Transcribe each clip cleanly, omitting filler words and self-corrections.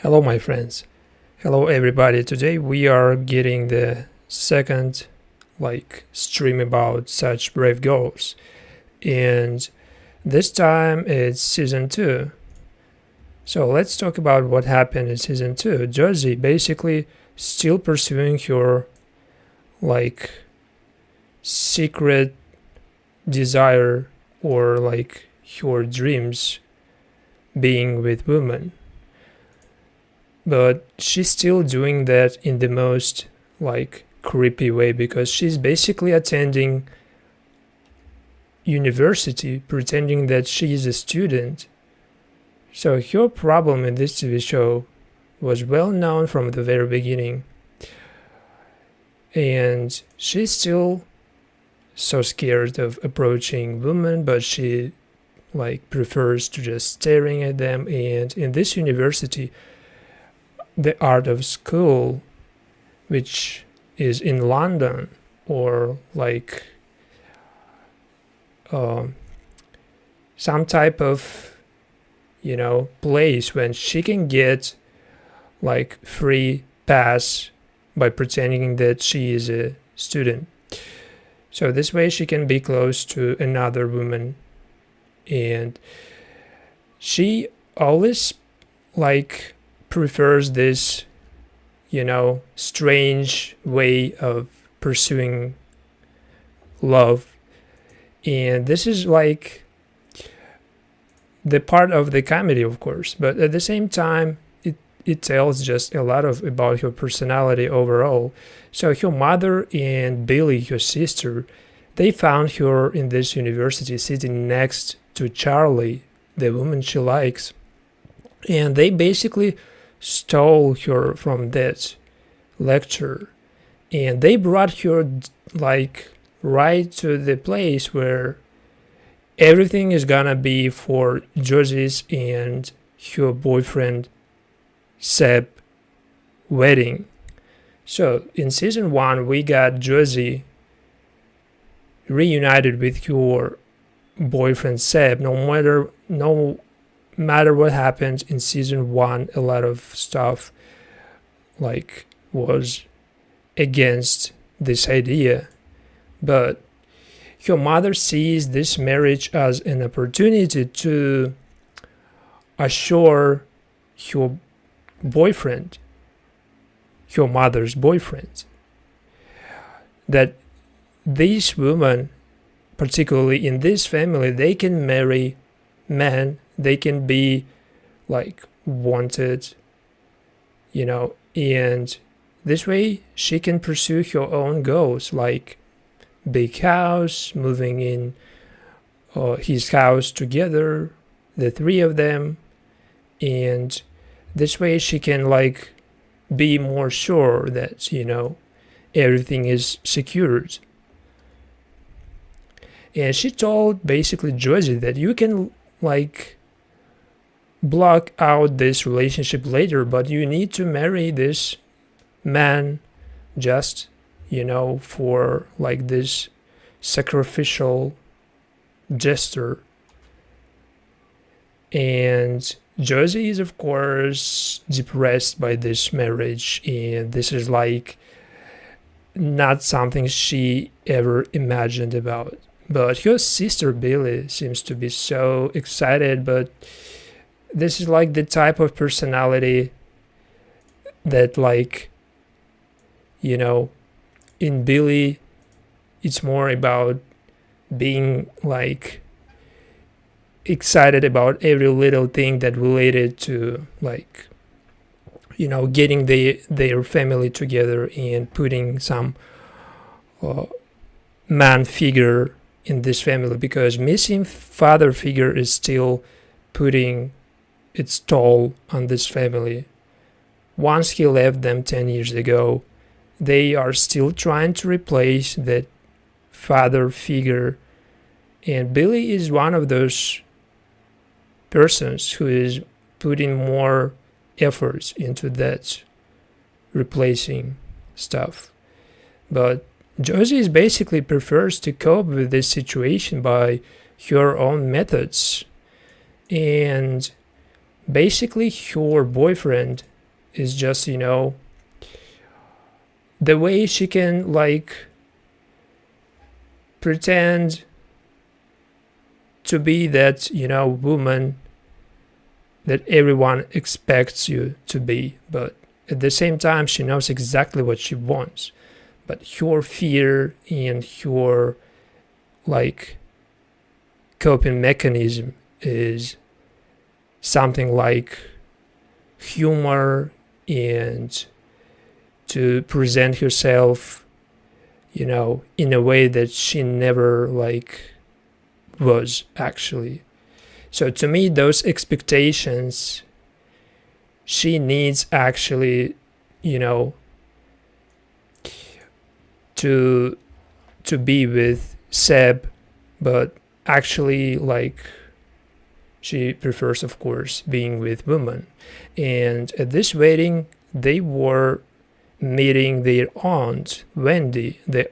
Hello, my friends. Hello, everybody. Today we are getting the second stream about such brave goals, and this time it's season 2. So let's talk about what happened in season 2. Josey basically still pursuing her secret desire or her dreams being with women, but she's still doing that in the most creepy way because she's basically attending university pretending that she is a student. So her problem in this TV show was well known from the very beginning, and she's still so scared of approaching women, but she prefers to just staring at them. And in this university, the art of school, which is in London, or some type of place when she can get free pass by pretending that she is a student. So this way she can be close to another woman, and she always prefers this strange way of pursuing love. And this is the part of the comedy, of course, but at the same time it tells just a lot of about her personality overall. So her mother and Billy, her sister, they found her in this university sitting next to Charlie, the woman she likes, and they basically stole her from that lecture, and they brought her right to the place where everything is gonna be for Josey's and her boyfriend Seb wedding. So in season 1 we got Josey reunited with her boyfriend Seb. No matter what happened in season 1, a lot of stuff was against this idea, but her mother sees this marriage as an opportunity to assure her boyfriend, her mother's boyfriend, that these women, particularly in this family, they can marry men, they can be wanted, and this way she can pursue her own goals, like big house, moving in his house together, the three of them, and this way she can be more sure that everything is secured. And she told basically Josey that you can block out this relationship later, but you need to marry this man just for this sacrificial gesture. And Josey is of course depressed by this marriage, and this is not something she ever imagined about. But her sister Billy seems to be so excited, but this is the type of personality that in Billy it's more about being excited about every little thing that related to getting their family together and putting some man figure in this family, because missing father figure is still putting its toll on this family. Once he left them 10 years ago, they are still trying to replace that father figure, and Billy is one of those persons who is putting more efforts into that replacing stuff. But Josey basically prefers to cope with this situation by her own methods, and basically her boyfriend is just, the way she can like pretend to be that, woman that everyone expects you to be, but at the same time she knows exactly what she wants. But her fear and her like coping mechanism is something like humor and to present herself, in a way that she never like was actually. So to me, those expectations, she needs actually, to be with Seb, but actually like she prefers, of course, being with women. And at this wedding, they were meeting their aunt Wendy, the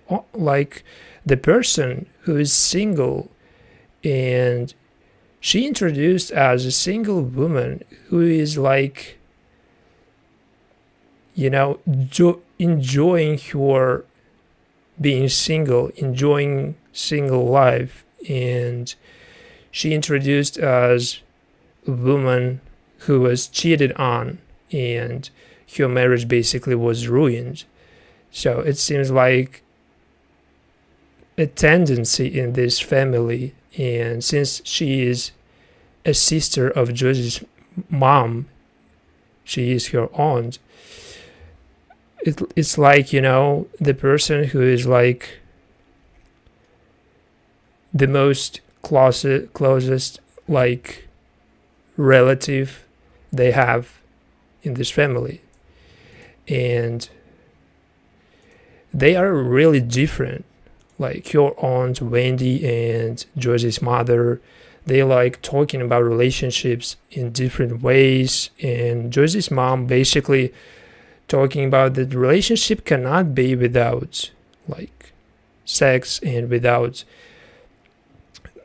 person who is single, and she introduced as a single woman who is like, enjoying her being single, enjoying single life. And she introduced as a woman who was cheated on and her marriage basically was ruined. So it seems like a tendency in this family, and since she is a sister of Josey's mom, she is her aunt, it's like, the person who is like the most closest like relative they have in this family. And they are really different. Like your aunt Wendy and Josey's mother, they like talking about relationships in different ways. And Josey's mom basically talking about that the relationship cannot be without like sex and without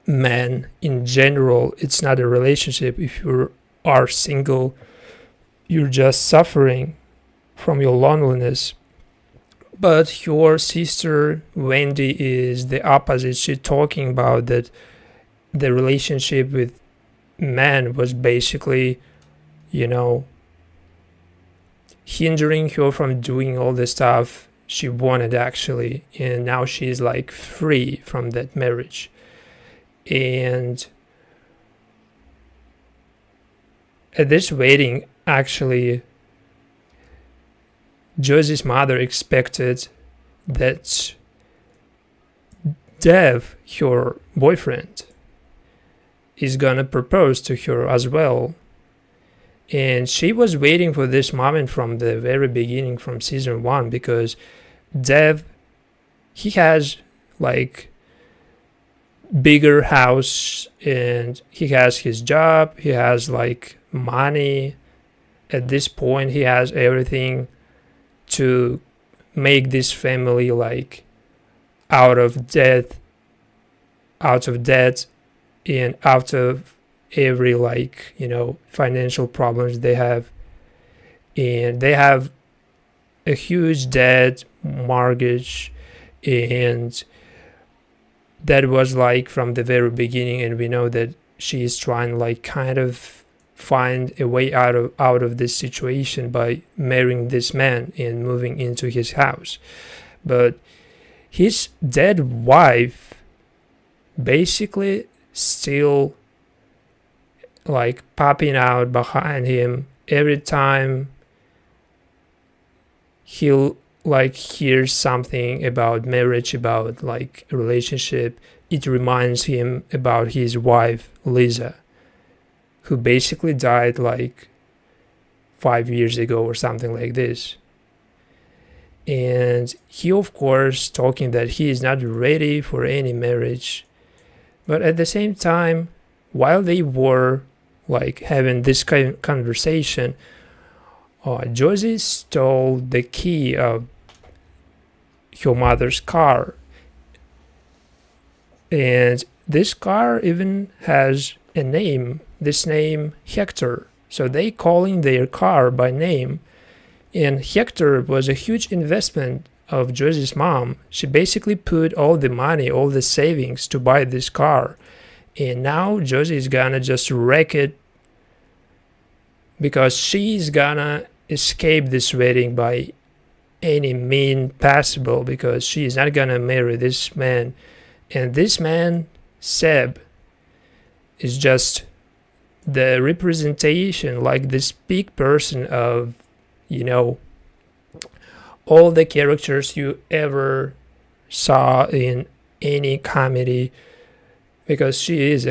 men in general. It's not a relationship. If you are single, you're just suffering from your loneliness. But your sister Wendy is the opposite. She's talking about that the relationship with men was basically, hindering her from doing all the stuff she wanted actually, and now she's like free from that marriage. And at this wedding, actually, Josey's mother expected that Dev, her boyfriend, is gonna propose to her as well. And she was waiting for this moment from the very beginning, from season 1, because Dev, he has like bigger house and he has his job, he has like money. At this point, he has everything to make this family like out of debt and out of every like financial problems they have. And they have a huge debt, mortgage, and that was like from the very beginning. And we know that she is trying like kind of find a way out of this situation by marrying this man and moving into his house. But his dead wife basically still like popping out behind him every time he'll like hear something about marriage, about like a relationship. It reminds him about his wife Lisa, who basically died like 5 years ago or something like this. And he, of course, talking that he is not ready for any marriage. But at the same time, while they were like having this kind of conversation, Josey stole the key of her mother's car. And this car even has a name. This name, Hector. So they calling their car by name. And Hector was a huge investment of Josey's mom. She basically put all the money, all the savings to buy this car. And now Josey is gonna just wreck it because she's gonna escape this wedding by any mean possible, because she is not gonna marry this man. And this man, Seb, is just the representation, like this peak person of, all the characters you ever saw in any comedy, because she is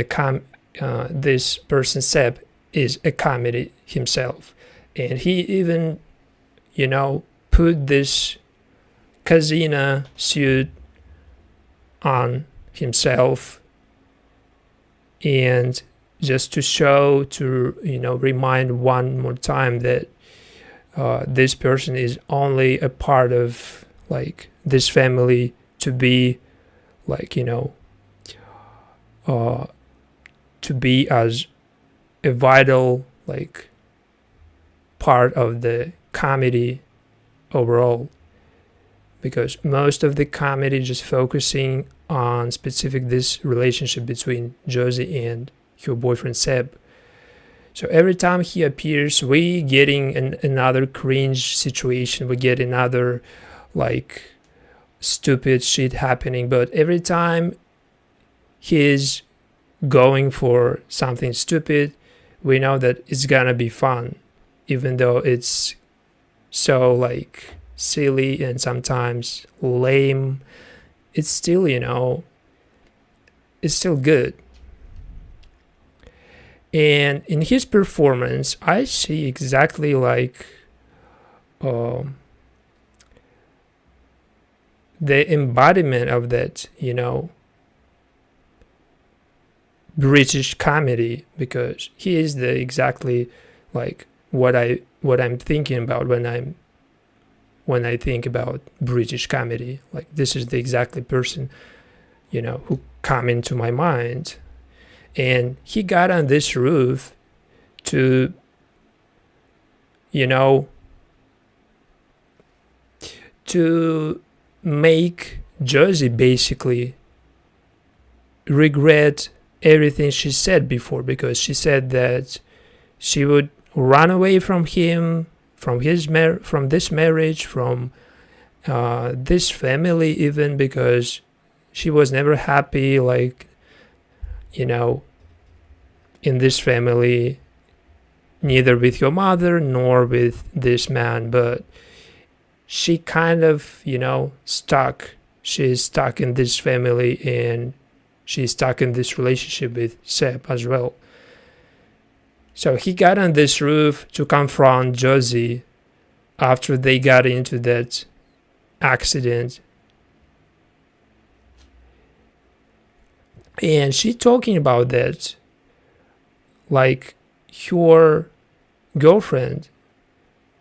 this person, Seb, is a comedy himself. And he even, put this casino suit on himself, and just to show, to remind one more time that this person is only a part of this family, to be to be as a vital part of the comedy overall, because most of the comedy just focusing on specific this relationship between Josey and her boyfriend Seb. So every time he appears, we getting another cringe situation, we get another stupid shit happening, but every time he's going for something stupid, we know that it's gonna be fun, even though it's so silly and sometimes lame. It's still, it's still good. And in his performance, I see exactly the embodiment of that, British comedy, because he is the exactly what I'm thinking about when I think about British comedy. This is the exactly person, who come into my mind. And he got on this roof to, to make Josey basically regret everything she said before, because she said that she would run away from him, from this marriage, from this family, even because she was never happy in this family, neither with your mother nor with this man. But she kind of stuck. She's stuck in this family, and she's stuck in this relationship with Seb as well. So he got on this roof to confront Josey after they got into that accident. And she talking about that her girlfriend,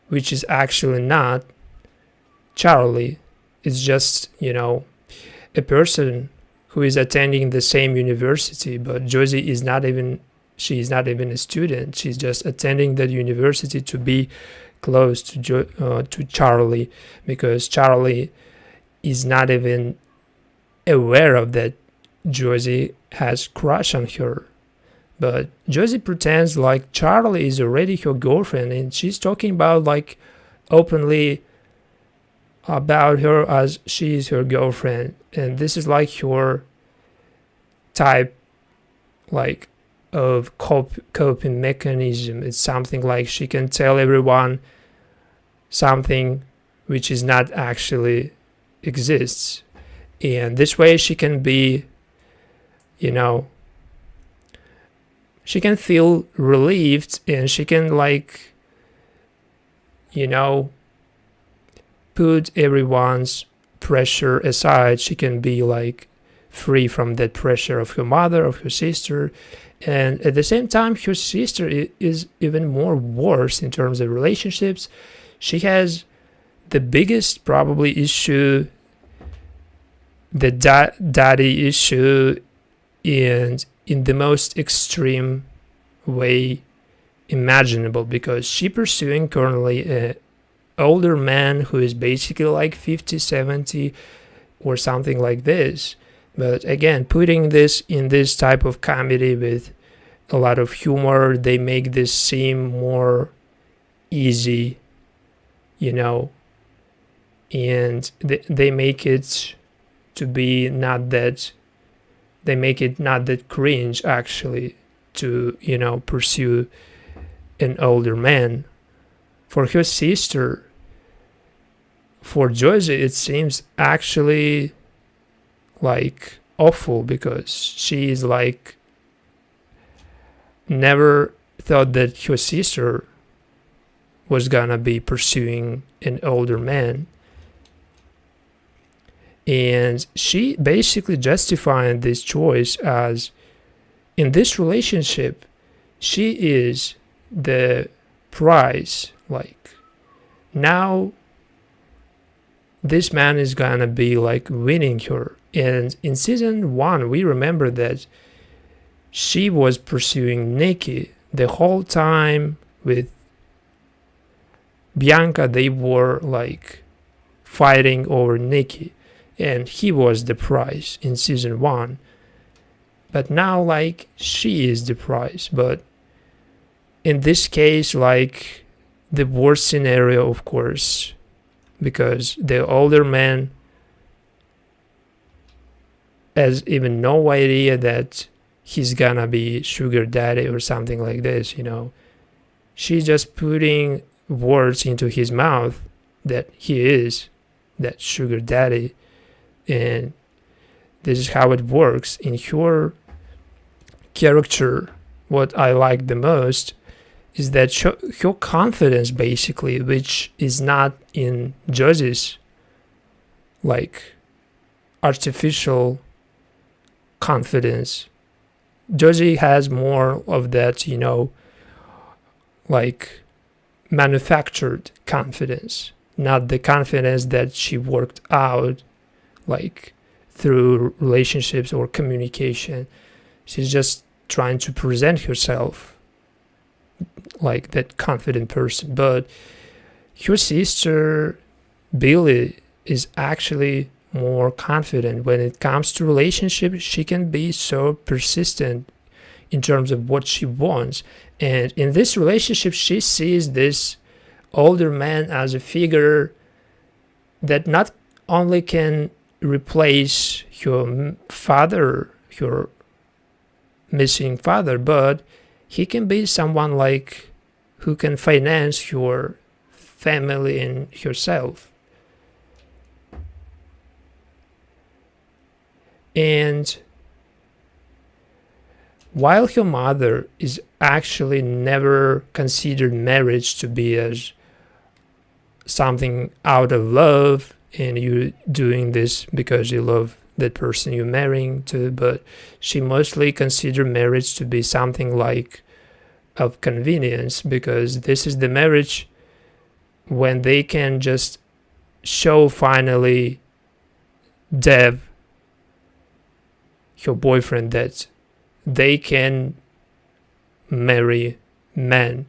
which is actually not Charlie. It's just, a person who is attending the same university, but Josey is not even a student. She's just attending that university to be close to Charlie, because Charlie is not even aware of that Josey has crush on her. But Josey pretends Charlie is already her girlfriend, and she's talking about openly about her as she is her girlfriend. And this is her type of coping mechanism. It's something she can tell everyone something which is not actually exists, and this way she can be, she can feel relieved, and she can put everyone's pressure aside. She can be free from that pressure of her mother, of her sister. And at the same time, her sister is even more worse in terms of relationships. She has the biggest probably issue, the daddy issue, and in the most extreme way imaginable, because she pursuing currently a older man who is basically like 50, 70 or something like this. But again, putting this in this type of comedy with a lot of humor, they make this seem more easy, and they make it to be not that, they make it not that cringe actually to pursue an older man. For her sister, for Josey, it seems actually like awful, because she is like never thought that her sister was gonna be pursuing an older man. And she basically justifying this choice as, in this relationship, she is the prize. Like, now this man is gonna be like winning her. And in season 1, we remember that she was pursuing Nikki the whole time. With Bianca, they were like fighting over Nikki, and he was the prize in season 1. But now, like, she is the prize. But in this case, like, the worst scenario, of course, because the older man has even no idea that he's gonna be sugar daddy or something like this. She's just putting words into his mouth that he is that sugar daddy, and this is how it works. In her character, what I like the most is that her confidence, basically, which is not in Josey's like artificial confidence. Josey has more of that, like manufactured confidence, not the confidence that she worked out like through relationships or communication. She's just trying to present herself like that confident person. But her sister Billy is actually more confident when it comes to relationships. She can be so persistent in terms of what she wants, and in this relationship she sees this older man as a figure that not only can replace her father, her missing father, but he can be someone like who can finance her family and herself. And while her mother is actually never considered marriage to be as something out of love and you doing this because you love that person you're marrying to, but she mostly considered marriage to be something like of convenience, because this is the marriage when they can just show finally Dev, her boyfriend, that they can marry men.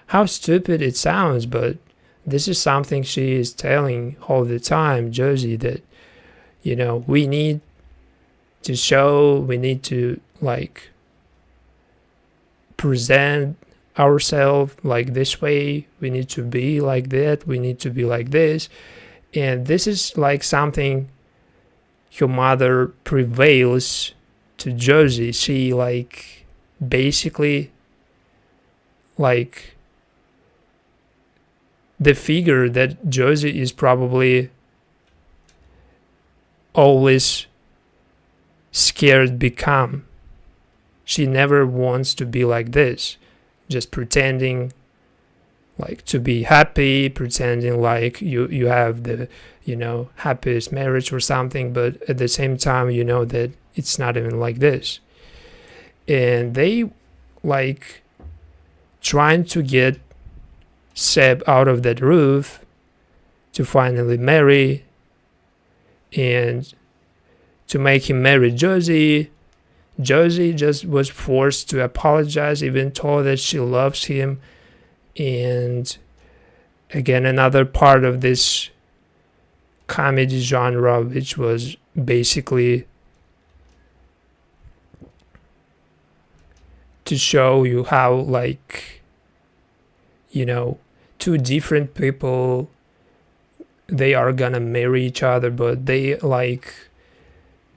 How stupid it sounds, but this is something she is telling all the time, Josey, that we need to show, we need to like present ourselves like this way, we need to be like that, we need to be like this. And this is like something her mother prevails to Josey. She like basically like the figure that Josey is probably always scared become. She never wants to be like this, just pretending like to be happy, pretending like you have the happiest marriage or something, but at the same time that it's not even like this. And they like trying to get Seb out of that roof to finally marry and to make him marry Josey. Josey just was forced to apologize, even told that she loves him. And again, another part of this comedy genre, which was basically to show you how, like, you know, two different people, they are gonna marry each other, but they, like,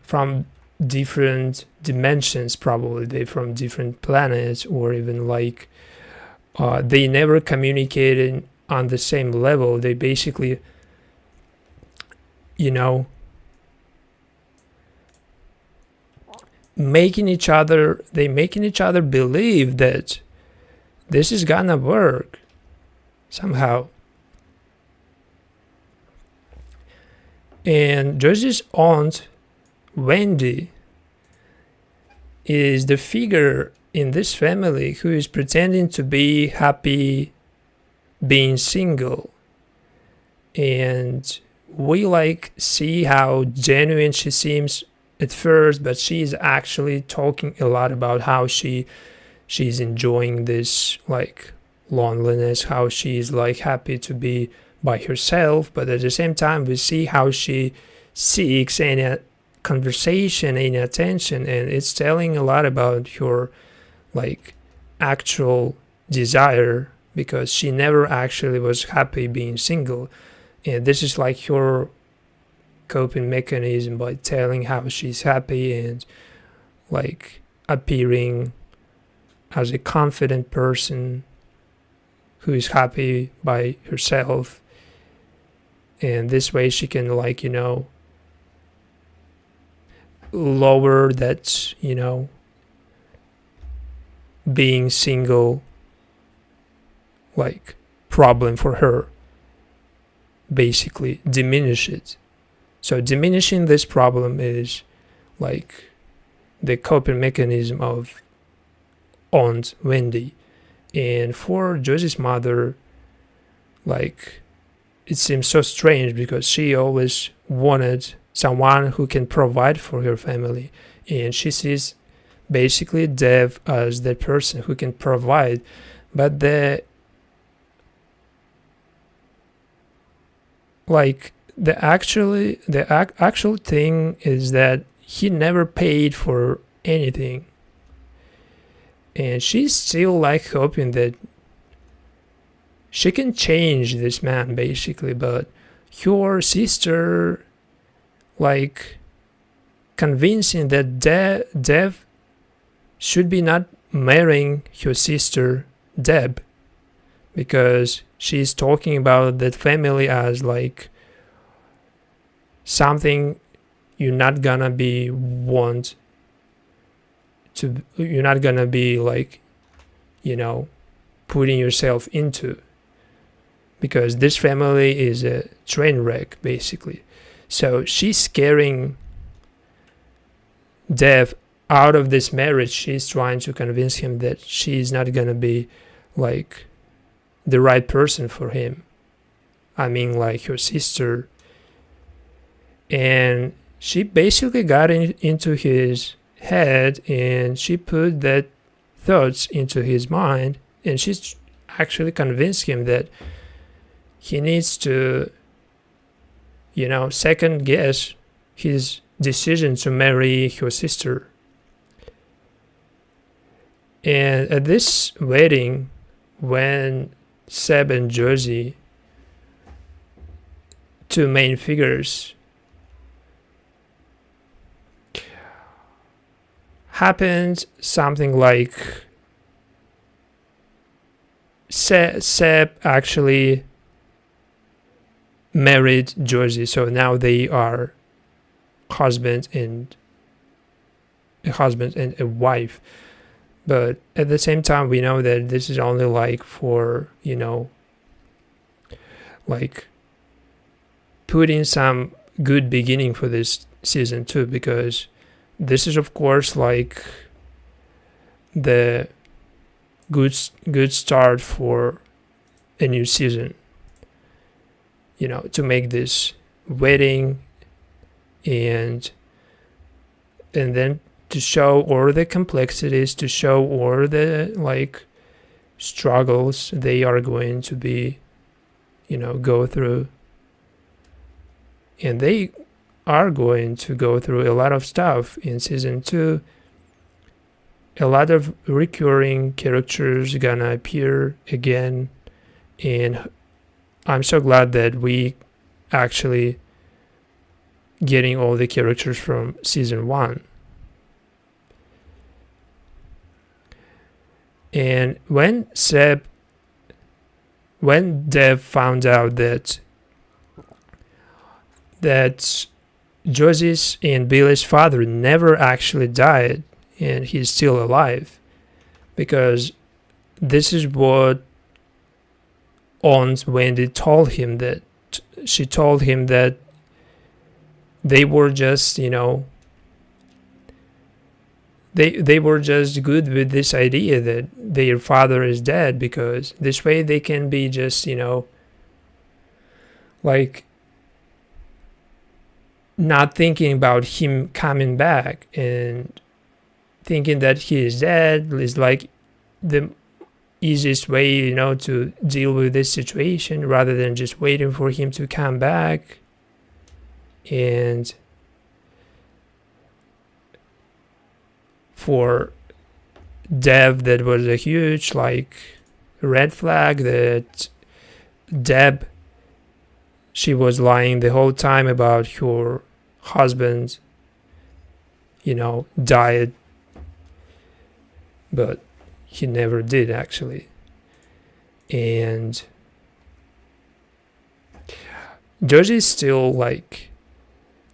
from different dimensions, probably they from different planets, or even like they never communicated on the same level. They basically, you know, making each other believe that this is gonna work somehow. And Josey's aunt, Wendy, is the figure in this family who is pretending to be happy being single. And we, like, see how genuine she seems at first, but she's actually talking a lot about how she's enjoying this, like, loneliness, how she's, like, happy to be by herself. But at the same time, we see how she seeks any conversation, any attention, and it's telling a lot about her, like, actual desire, because she never actually was happy being single. And this is like her coping mechanism, by telling how she's happy and, like, appearing as a confident person who is happy by herself. And this way she can, like, you know, lower that, you know, being single, like, problem for her, basically diminish it. So diminishing this problem is, like, the coping mechanism of Aunt Wendy. And for Josey's mother, like, it seems so strange, because she always wanted someone who can provide for her family, and she sees basically Dev as the person who can provide. But the actual thing is that he never paid for anything, and she's still, like, hoping that she can change this man, basically. But her sister, like, convincing that Dev should be not marrying her sister Deb, because she's talking about that family as, like, something you're not gonna be, like, you know, putting yourself into, because this family is a train wreck, basically. So she's scaring Dev out of this marriage. She's trying to convince him that she's not gonna be, like, the right person for him. I mean, like, her sister. And she basically got into his head, and she put that thoughts into his mind, and she's actually convinced him that he needs to, you know, second guess his decision to marry her sister. And at this wedding, when Seb and Josey, two main figures, happened something like Seb actually married Josey, so now they are a husband and a wife. But at the same time, we know that this is only, like, for, you know, like, putting some good beginning for this season 2, because this is, of course, like, the good start for a new season, you know, to make this wedding and then to show all the complexities, to show all the like struggles they are going to be, go through. And they are going to go through a lot of stuff in season 2. A lot of recurring characters gonna appear again, and I'm so glad that we actually getting all the characters from season 1. And when Dev found out that Josey's and Billy's father never actually died and he's still alive, because this is what Aunt Wendy told him, that she told him that they were just, they were just good with this idea that their father is dead, because this way they can be just, like not thinking about him coming back, and thinking that he is dead is like the easiest way, to deal with this situation, rather than just waiting for him to come back. And for Dev, that was a huge like red flag, that Deb, she was lying the whole time about her husband, died, but he never did actually. And Josey still like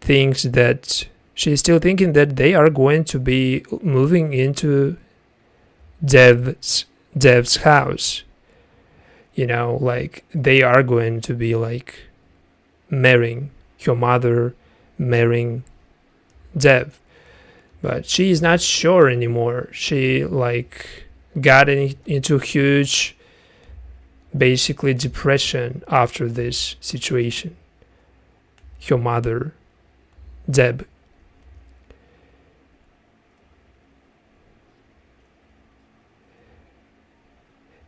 thinks that she's still thinking that they are going to be moving into Dev's house. Like they are going to be like marrying her mother, marrying Dev. But she is not sure anymore. She like got into huge, basically depression after this situation. Her mother, Deb.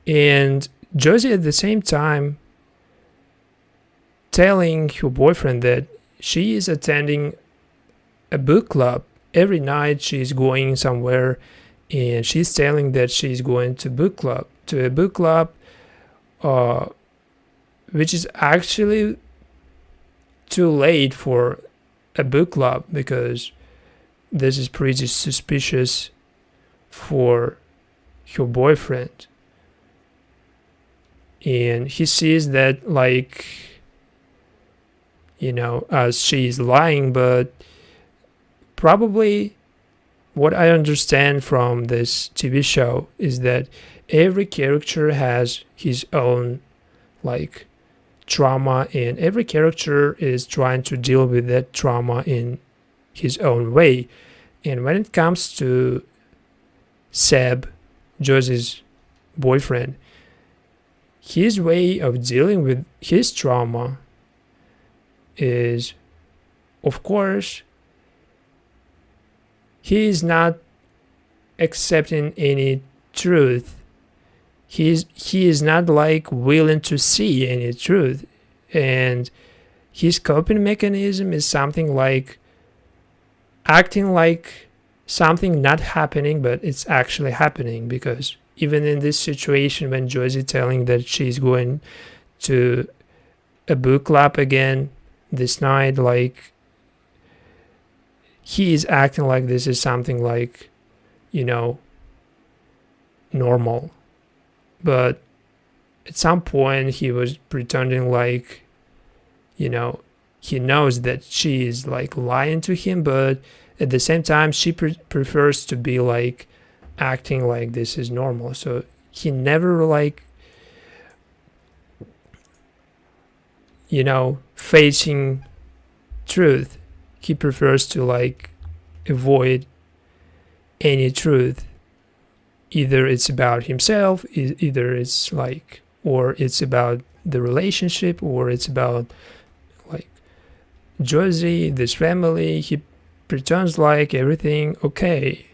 And Josey at the same time telling her boyfriend that she is attending a book club. Every night she's going somewhere, and she's telling that she's going to a book club, which is actually too late for a book club, because this is pretty suspicious for her boyfriend. And he sees that like, as she's lying, but probably what I understand from this TV show is that every character has his own like trauma, and every character is trying to deal with that trauma in his own way. And when it comes to Seb, Josey's boyfriend, his way of dealing with his trauma is, of course, he is not accepting any truth. He is not like willing to see any truth. And his coping mechanism is something like acting like something not happening, but it's actually happening. Because even in this situation, when Josey telling that she's going to a book club again this night, like he is acting like this is something like, normal. But at some point he was pretending like, he knows that she is like lying to him, but at the same time she prefers to be like acting like this is normal. So he never like, facing truth. He prefers to like avoid any truth. Either it's about himself, either it's like, or it's about the relationship, or it's about like Josey, this family. He pretends like everything okay.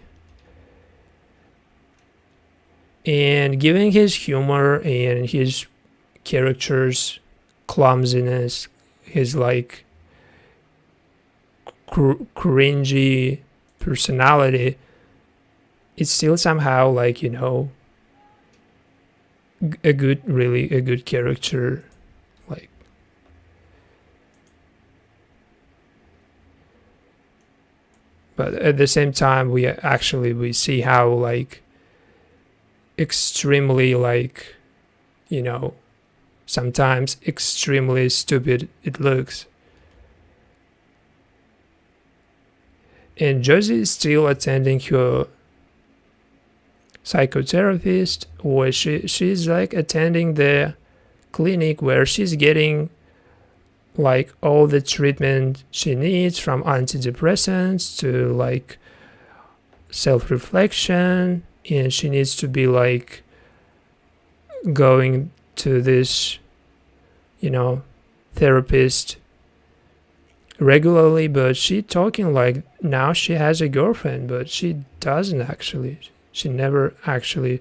And given his humor and his character's clumsiness, his like cringy personality, it's still somehow like, you know, really a good character. Like, but at the same time, we see how like extremely like, you know, sometimes extremely stupid it looks. And Josey is still attending her psychotherapist, or she's like attending the clinic where she's getting like all the treatment she needs, from antidepressants to like self-reflection, and she needs to be like going to this, you know, therapist regularly. But she talking like now she has a girlfriend, but she doesn't actually. She never actually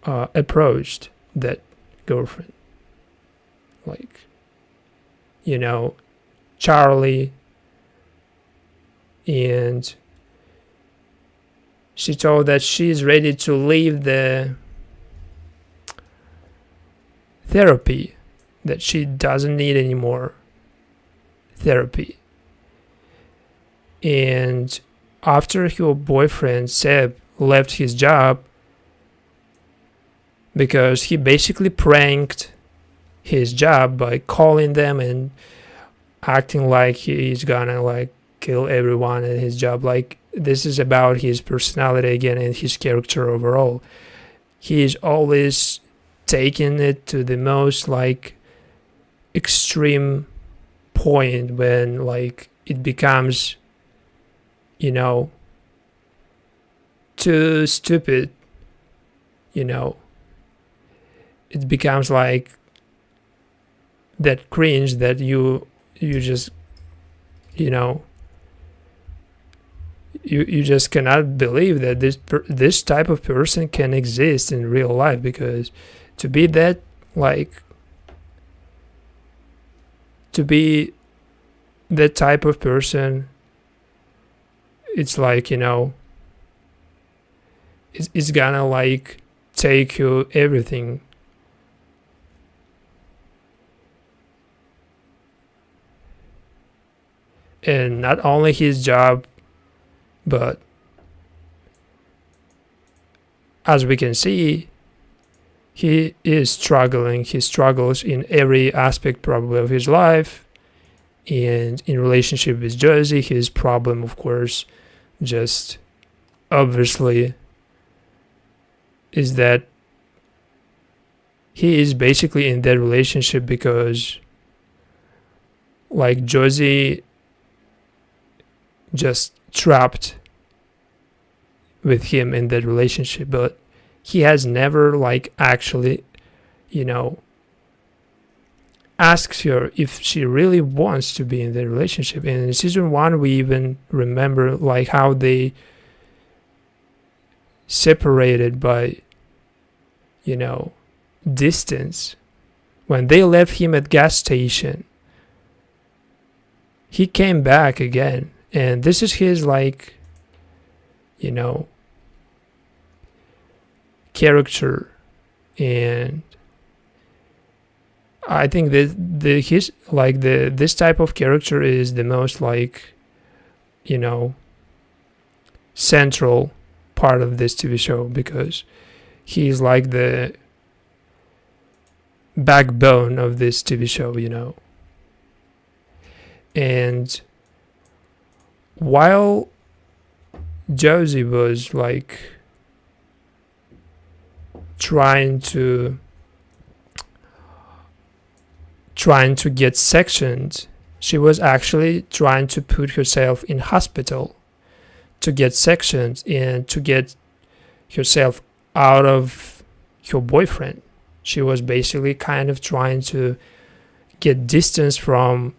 approached that girlfriend. Like, you know, Charlie, and she told that she's ready to leave the therapy, that she doesn't need any more therapy. And after her boyfriend Seb left his job, because he basically pranked his job by calling them and acting like he's gonna like kill everyone at his job. Like, this is about his personality again and his character overall. He's always taking it to the most like extreme point when like it becomes, you know, too stupid. You know, it becomes like that cringe that you just, you know, you just cannot believe that this type of person can exist in real life. Because to be that like, to be that type of person, it's like, you know, it's gonna like take you everything. And not only his job, but as we can see, he is struggling. He struggles in every aspect probably of his life. And in relationship with Josey, his problem, of course, just obviously is that he is basically in that relationship because like Josey just trapped with him in that relationship, but he has never like actually, you know, asked her if she really wants to be in the relationship. And in season 1 we even remember like how they separated by, you know, distance. When they left him at gas station, he came back again, and this is his like, you know, character. And I think that this type of character is the most like, you know, central part of this TV show, because he's like the backbone of this TV show, you know. And while Josey was like trying to get sectioned, she was actually trying to put herself in hospital to get sectioned and to get herself out of her boyfriend. She was basically kind of trying to get distance from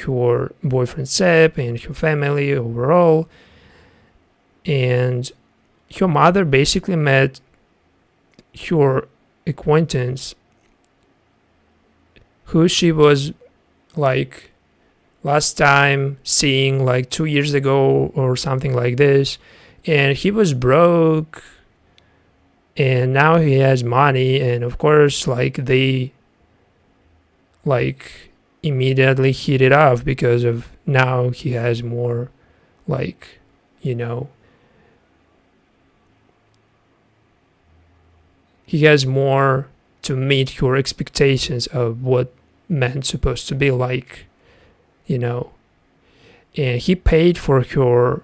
her boyfriend Seb and her family overall. And her mother basically met her acquaintance who she was like last time seeing like 2 years ago or something like this, and he was broke and now he has money, and of course like they like immediately hit it off because of now he has more like, you know, he has more to meet your expectations of what men's supposed to be like, you know. And he paid for her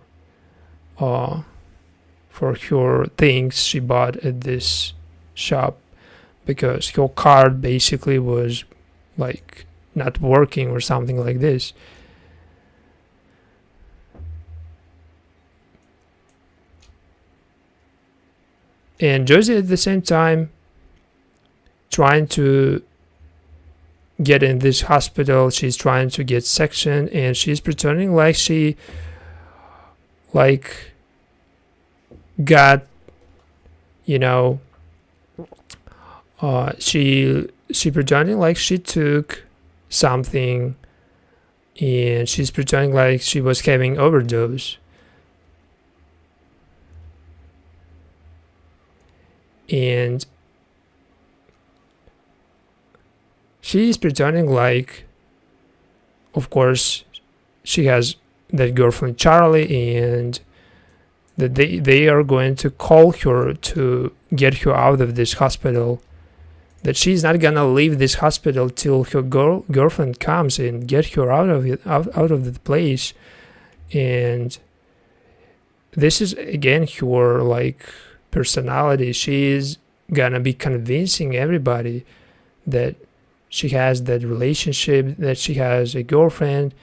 things she bought at this shop because her card basically was like not working or something like this. And Josey at the same time trying to get in this hospital. She's trying to get sectioned and she's pretending like she like got, you know, she pretending like she took something and she's pretending like she was having overdose. And she's pretending like, of course, she has that girlfriend Charlie, and that they are going to call her to get her out of this hospital. That she's not gonna leave this hospital till her girlfriend comes and get her out of it, out of the place. And this is again her like personality. She's gonna be convincing everybody that she has that relationship, that she has a girlfriend,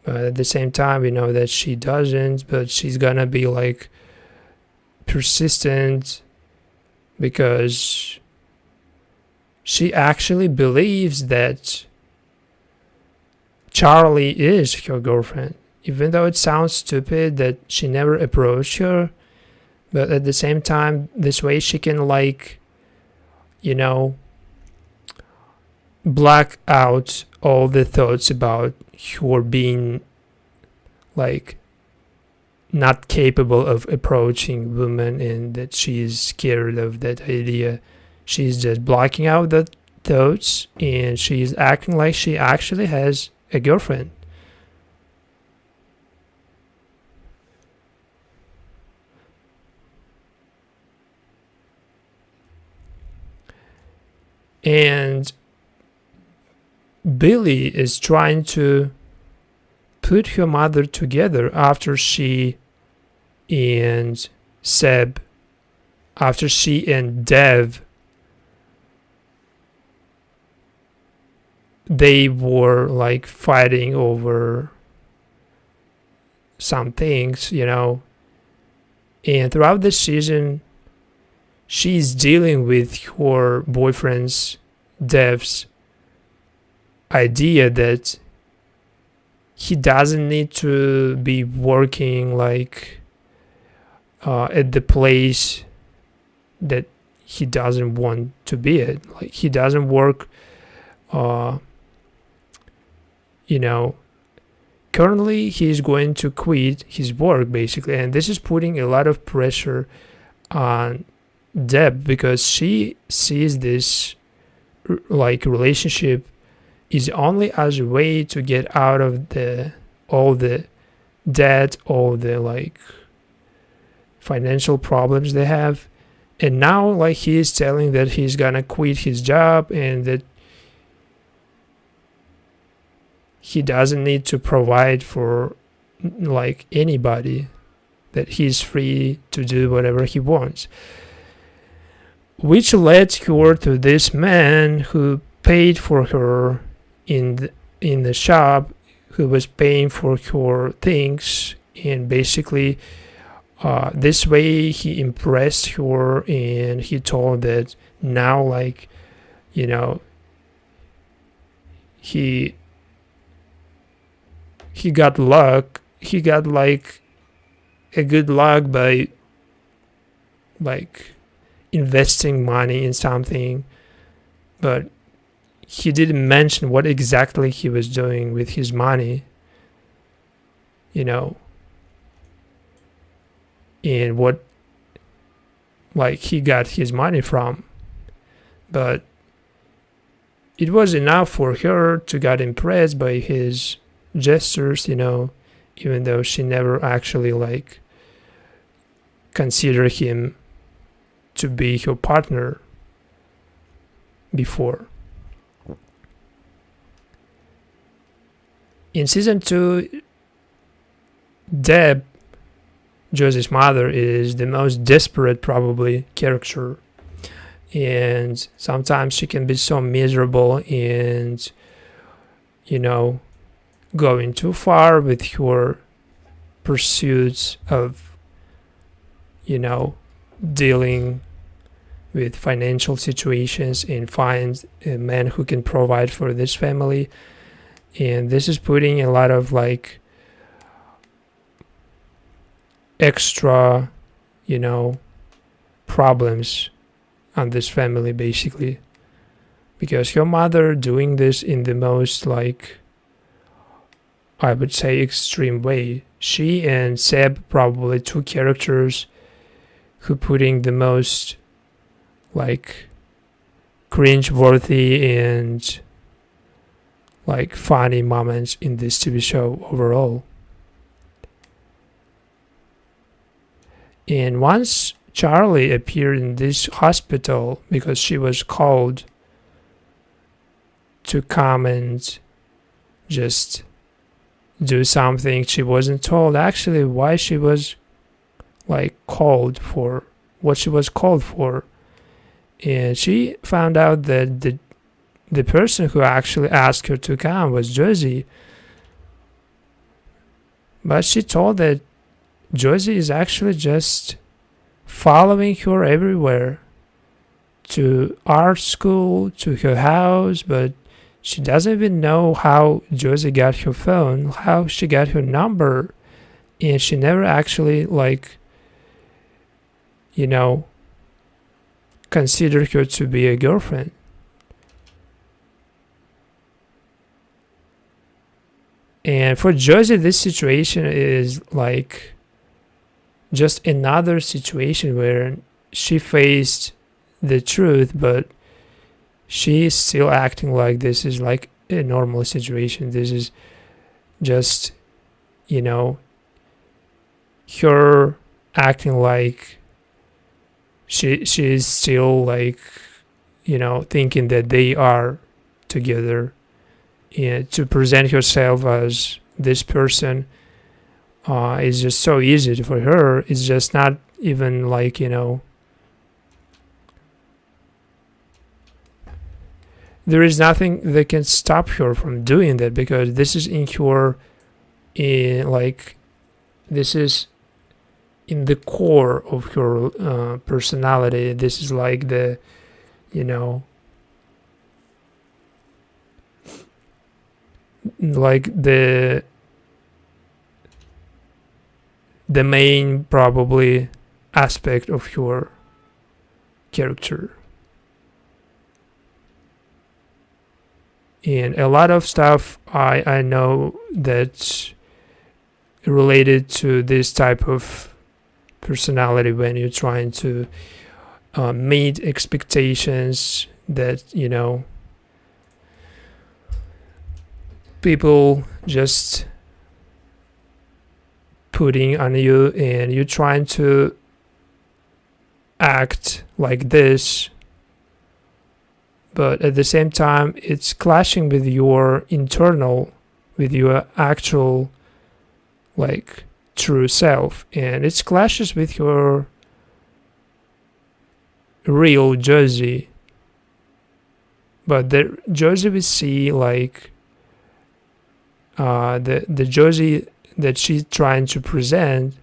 but at the same time we know that she doesn't. But she's gonna be like persistent because she actually believes that Charlie is her girlfriend, even though it sounds stupid that she never approached her. But at the same time, this way she can like, you know, black out all the thoughts about her being like not capable of approaching women and that she is scared of that idea. She's just blocking out the thoughts and she's acting like she actually has a girlfriend. And Billy is trying to put her mother together after she and Seb, after she and Dev, they were like fighting over some things, you know. And throughout the season, she's dealing with her boyfriend's, Dev's, idea that he doesn't need to be working like at the place that he doesn't want to be at. Like he doesn't work, you know, currently he's going to quit his work basically, and this is putting a lot of pressure on Deb because she sees this like relationship is only as a way to get out of the all the debt, all the like financial problems they have. And now like he is telling that he's gonna quit his job and that he doesn't need to provide for like anybody, that he's free to do whatever he wants, which led her to this man who paid for her in the shop, who was paying for her things, and basically this way he impressed her and he told that now like, you know, he he got luck. He got like a good luck by like investing money in something, but he didn't mention what exactly he was doing with his money, and what like he got his money from. But it was enough for her to get impressed by his gestures, even though she never actually like considered him to be her partner before. In season 2, Deb, Josey's mother, is the most desperate probably character, and sometimes she can be so miserable and going too far with her pursuits of dealing with financial situations and find a man who can provide for this family. And this is putting a lot of like extra problems on this family, basically, because your mother doing this in the most like, I would say, extreme way. She and Seb, probably two characters who putting the most like cringe-worthy and like funny moments in this TV show overall. And once Charlie appeared in this hospital because she was called to come and just do something, she wasn't told actually why she was like called for, what she was called for. And she found out that the person who actually asked her to come was Josey. But she told that Josey is actually just following her everywhere, to art school, to her house, but she doesn't even know how Josey got her phone, how she got her number, and she never actually considered her to be a girlfriend. And for Josey, this situation is like just another situation where she faced the truth, but she is still acting like this is like a normal situation. This is just, her acting like she is still like, thinking that they are together. And to present herself as this person is just so easy for her. It's just not even like, there is nothing that can stop her from doing that, because this is in her, this is in the core of her personality. This is like the, like the main probably aspect of your character. And a lot of stuff I know that's related to this type of personality, when you're trying to meet expectations that people just putting on you, and you're trying to act like this, but at the same time it's clashing with your internal, with your actual like true self, and it clashes with your real Josey. But the Josey we see, like the Josey that she's trying to present,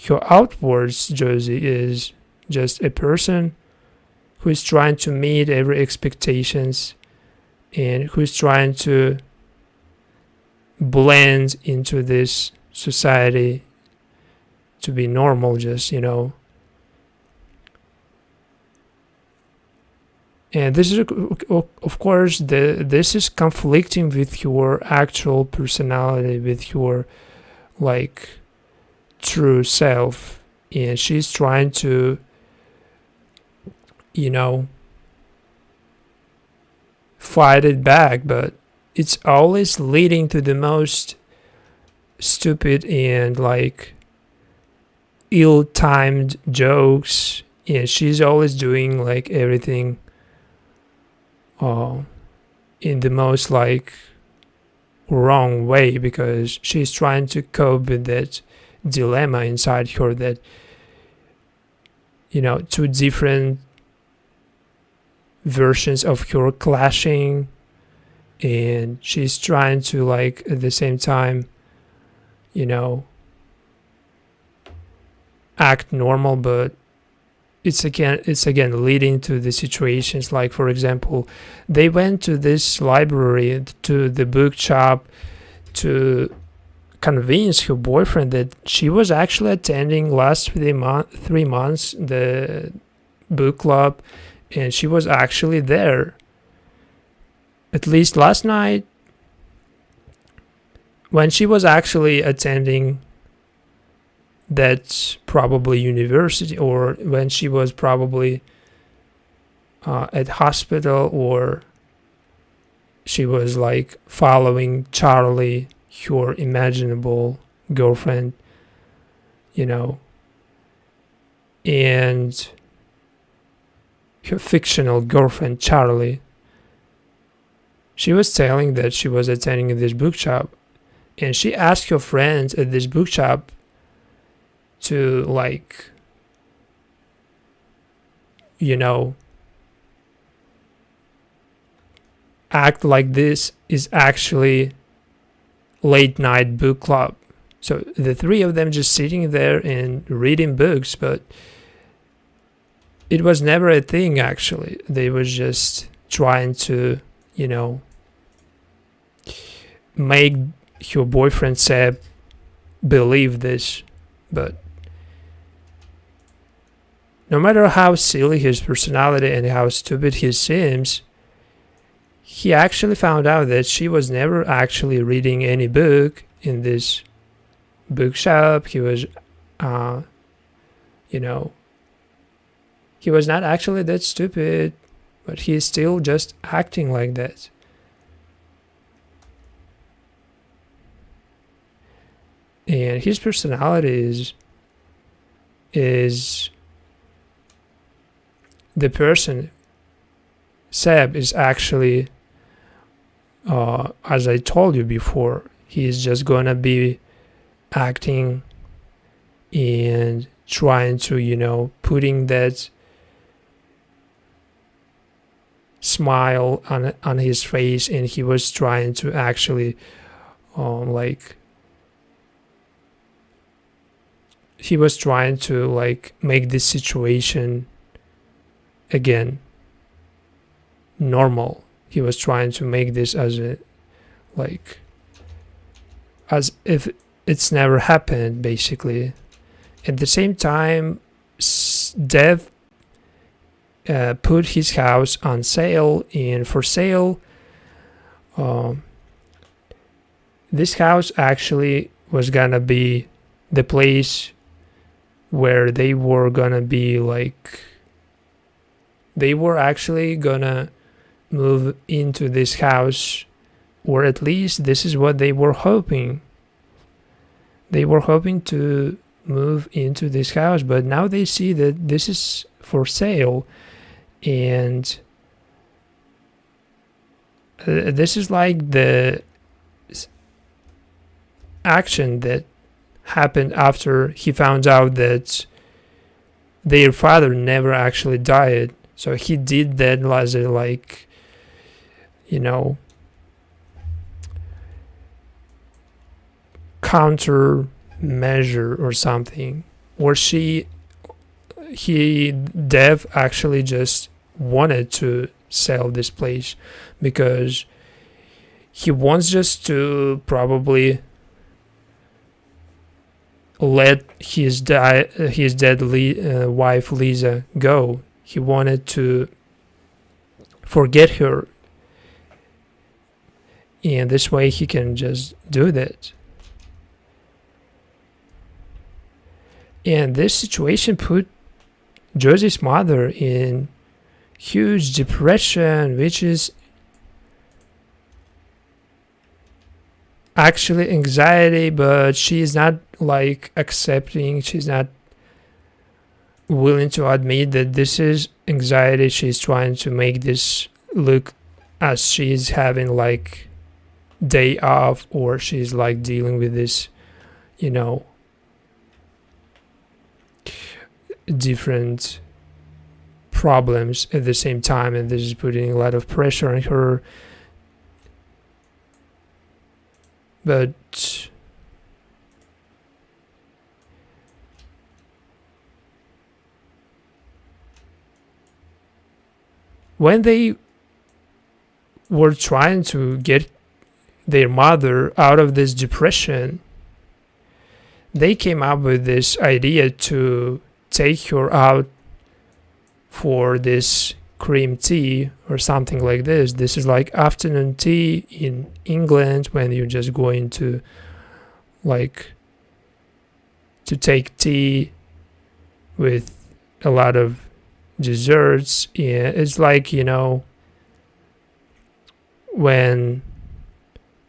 her outwards Josey is just a person who is trying to meet every expectations, and who is trying to blend into this society, to be normal, just, and this is, of course, this is conflicting with your actual personality, with your like true self, and she's trying to, fight it back, but it's always leading to the most stupid and like ill-timed jokes, and she's always doing like everything in the most like wrong way, because she's trying to cope with that dilemma inside her, that two different versions of her clashing, and she's trying to like at the same time act normal, but it's again leading to the situations like, for example, they went to this library, to the bookshop, to convince her boyfriend that she was actually attending last 3 months the book club, and she was actually there at least last night, when she was actually attending that probably university, or when she was probably at hospital, or she was like following Charlie, her imaginable girlfriend, and her fictional girlfriend Charlie. She was telling that she was attending this bookshop, and she asked her friends at this bookshop to like act like this is actually late night book club. So the three of them just sitting there and reading books, but it was never a thing actually. They was just trying to make her boyfriend Seb believe this. But no matter how silly his personality and how stupid he seems, he actually found out that she was never actually reading any book in this bookshop. He was he was not actually that stupid, but he's still just acting like that. And his personality is the person. Seb is actually, as I told you before, he's just gonna be acting and trying to, putting that smile on his face, and he was trying to actually he was trying to make this situation again normal. He was trying to make this as if it's never happened, basically. At the same time, Dev put his house on sale, and for sale, this house actually was gonna be the place where they were gonna be they were actually gonna move into this house, or at least this is what they were hoping. They were hoping to move into this house, but now they see that this is for sale, and this is like the action that happened after he found out that their father never actually died. So he did that as a counter measure or something. Or Dev actually just wanted to sell this place because he wants just to probably let his dead wife Lisa go. He wanted to forget her, and this way he can just do that. And this situation put Josey's mother in huge depression, which is actually anxiety, but she is not like accepting, she's not willing to admit that this is anxiety. She's trying to make this look as she's having like day off, or she's like dealing with this, you know, different problems at the same time, and this is putting a lot of pressure on her. But when they were trying to get their mother out of this depression, they came up with this idea to take her out for this cream tea or something like this. This is like afternoon tea in England, when you're just going to like to take tea with a lot of desserts. Yeah, it's like, you know, when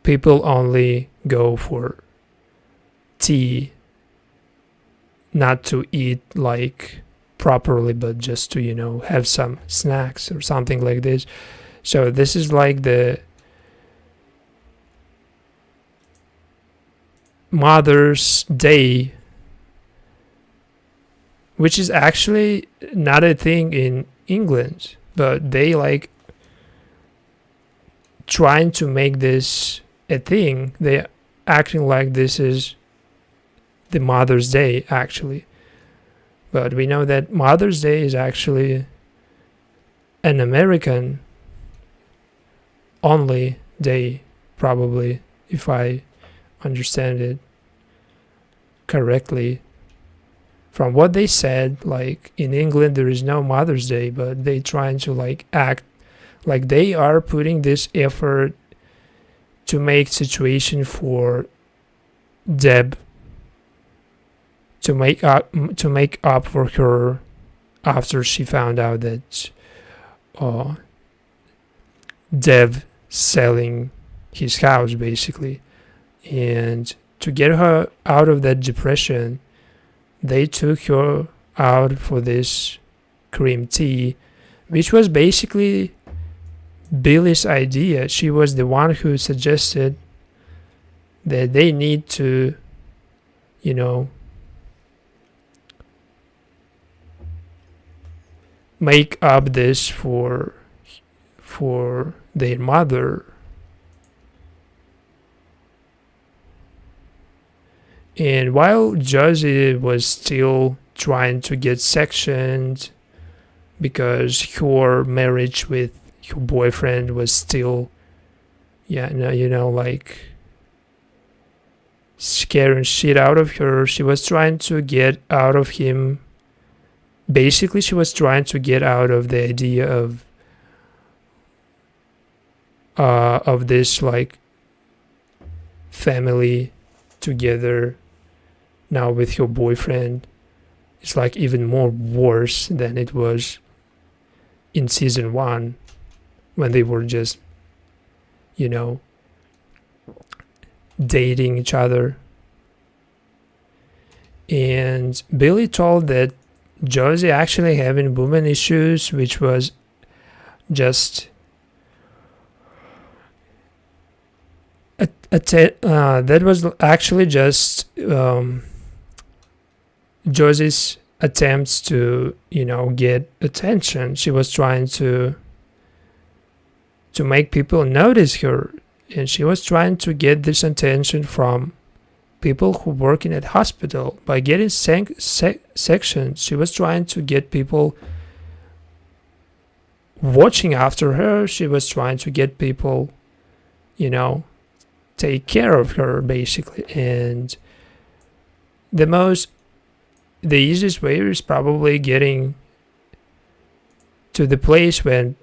people only go for tea, not to eat like properly, but just to, you know, have some snacks or something like this. So this is like the Mother's Day, which is actually not a thing in England, but they like trying to make this a thing. They acting like this is the Mother's Day actually. But we know that Mother's Day is actually an American only day, probably, if I understand it correctly. From what they said, like in England there is no Mother's Day, but they trying to like act like they are putting this effort to make situation for Deb, to make up for her after she found out that Dev selling his house basically. And to get her out of that depression, they took her out for this cream tea, which was basically Billy's idea. She was the one who suggested that they need to, you know, make up this for their mother. And while Josey was still trying to get sectioned because her marriage with her boyfriend was still, like scaring shit out of her, she was trying to get out of him. Basically, she was trying to get out of the idea of this like family together now with her boyfriend. It's like even more worse than it was in season 1 when they were just, dating each other. And Billy told that Josey actually having woman issues, which was just that was actually just Josey's attempts to get attention. She was trying to make people notice her, and she was trying to get this attention from people who working at hospital by getting sections. She was trying to get people watching after her. She was trying to get people you know, take care of her basically. And the easiest way is probably getting to the place where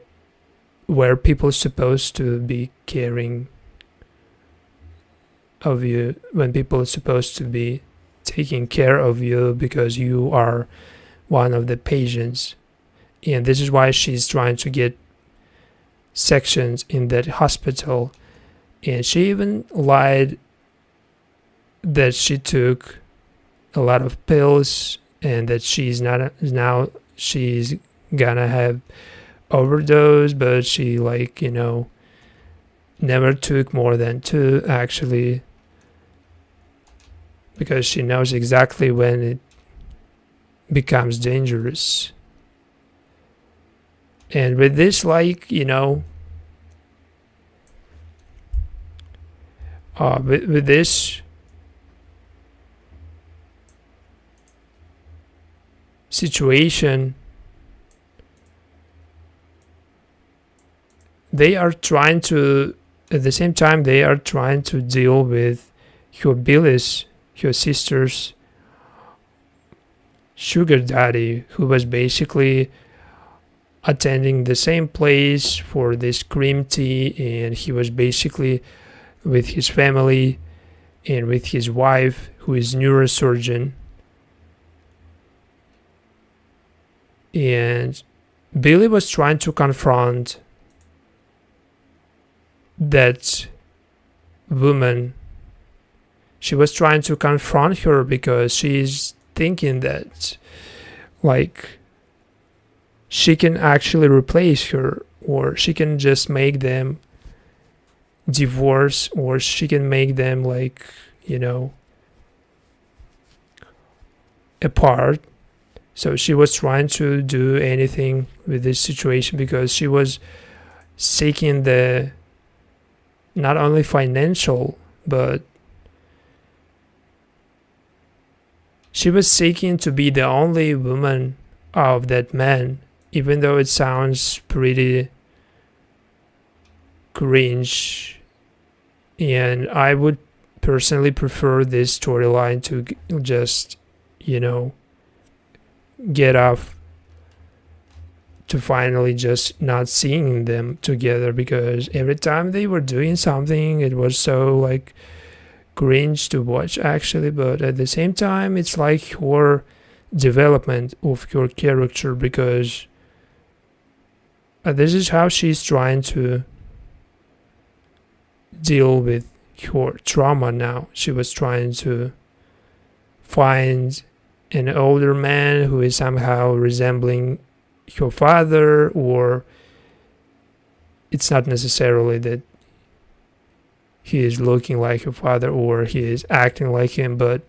people are supposed to be caring of you, when people are supposed to be taking care of you because you are one of the patients. And this is why she's trying to get sections in that hospital. And she even lied that she took a lot of pills and that she's gonna have overdose, but she never took more than 2 actually, because she knows exactly when it becomes dangerous. And with this, with this situation, they are trying to, at the same time, they are trying to deal with Billy's, her sister's sugar daddy, who was basically attending the same place for this cream tea, and he was basically with his family and with his wife, who is neurosurgeon. And Billy was trying to confront that woman. She was trying to confront her because she's thinking that she can actually replace her, or she can just make them divorce, or she can make them apart. So she was trying to do anything with this situation because she was seeking the not only financial, but she was seeking to be the only woman of that man, even though it sounds pretty cringe. And I would personally prefer this storyline to just, get off, to finally just not seeing them together, because every time they were doing something, it was so cringe to watch actually. But at the same time, it's your development of your character, because this is how she's trying to deal with her trauma now. She was trying to find an older man who is somehow resembling her father, or it's not necessarily that he is looking like her father or he is acting like him, but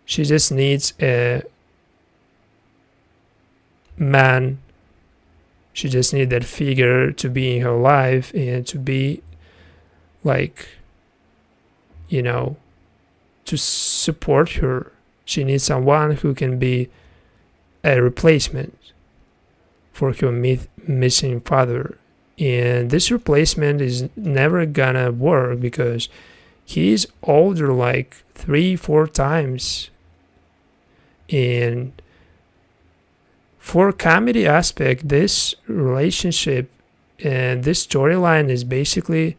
she just needs a man. She just needs that figure to be in her life and to be to support her. She needs someone who can be a replacement for her missing father. And this replacement is never gonna work because he's older 3-4 times. And for comedy aspect, this relationship and this storyline is basically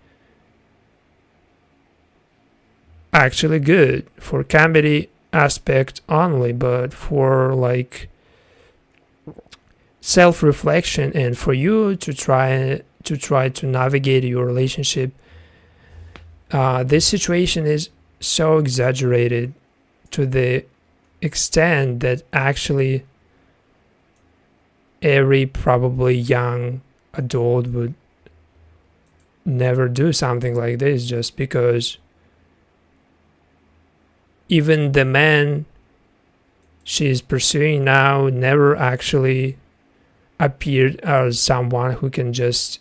actually good for comedy aspect only, but for self-reflection and for you to try to navigate your relationship, this situation is so exaggerated to the extent that actually every probably young adult would never do something like this, just because even the man she's pursuing now never actually appeared as someone who can just,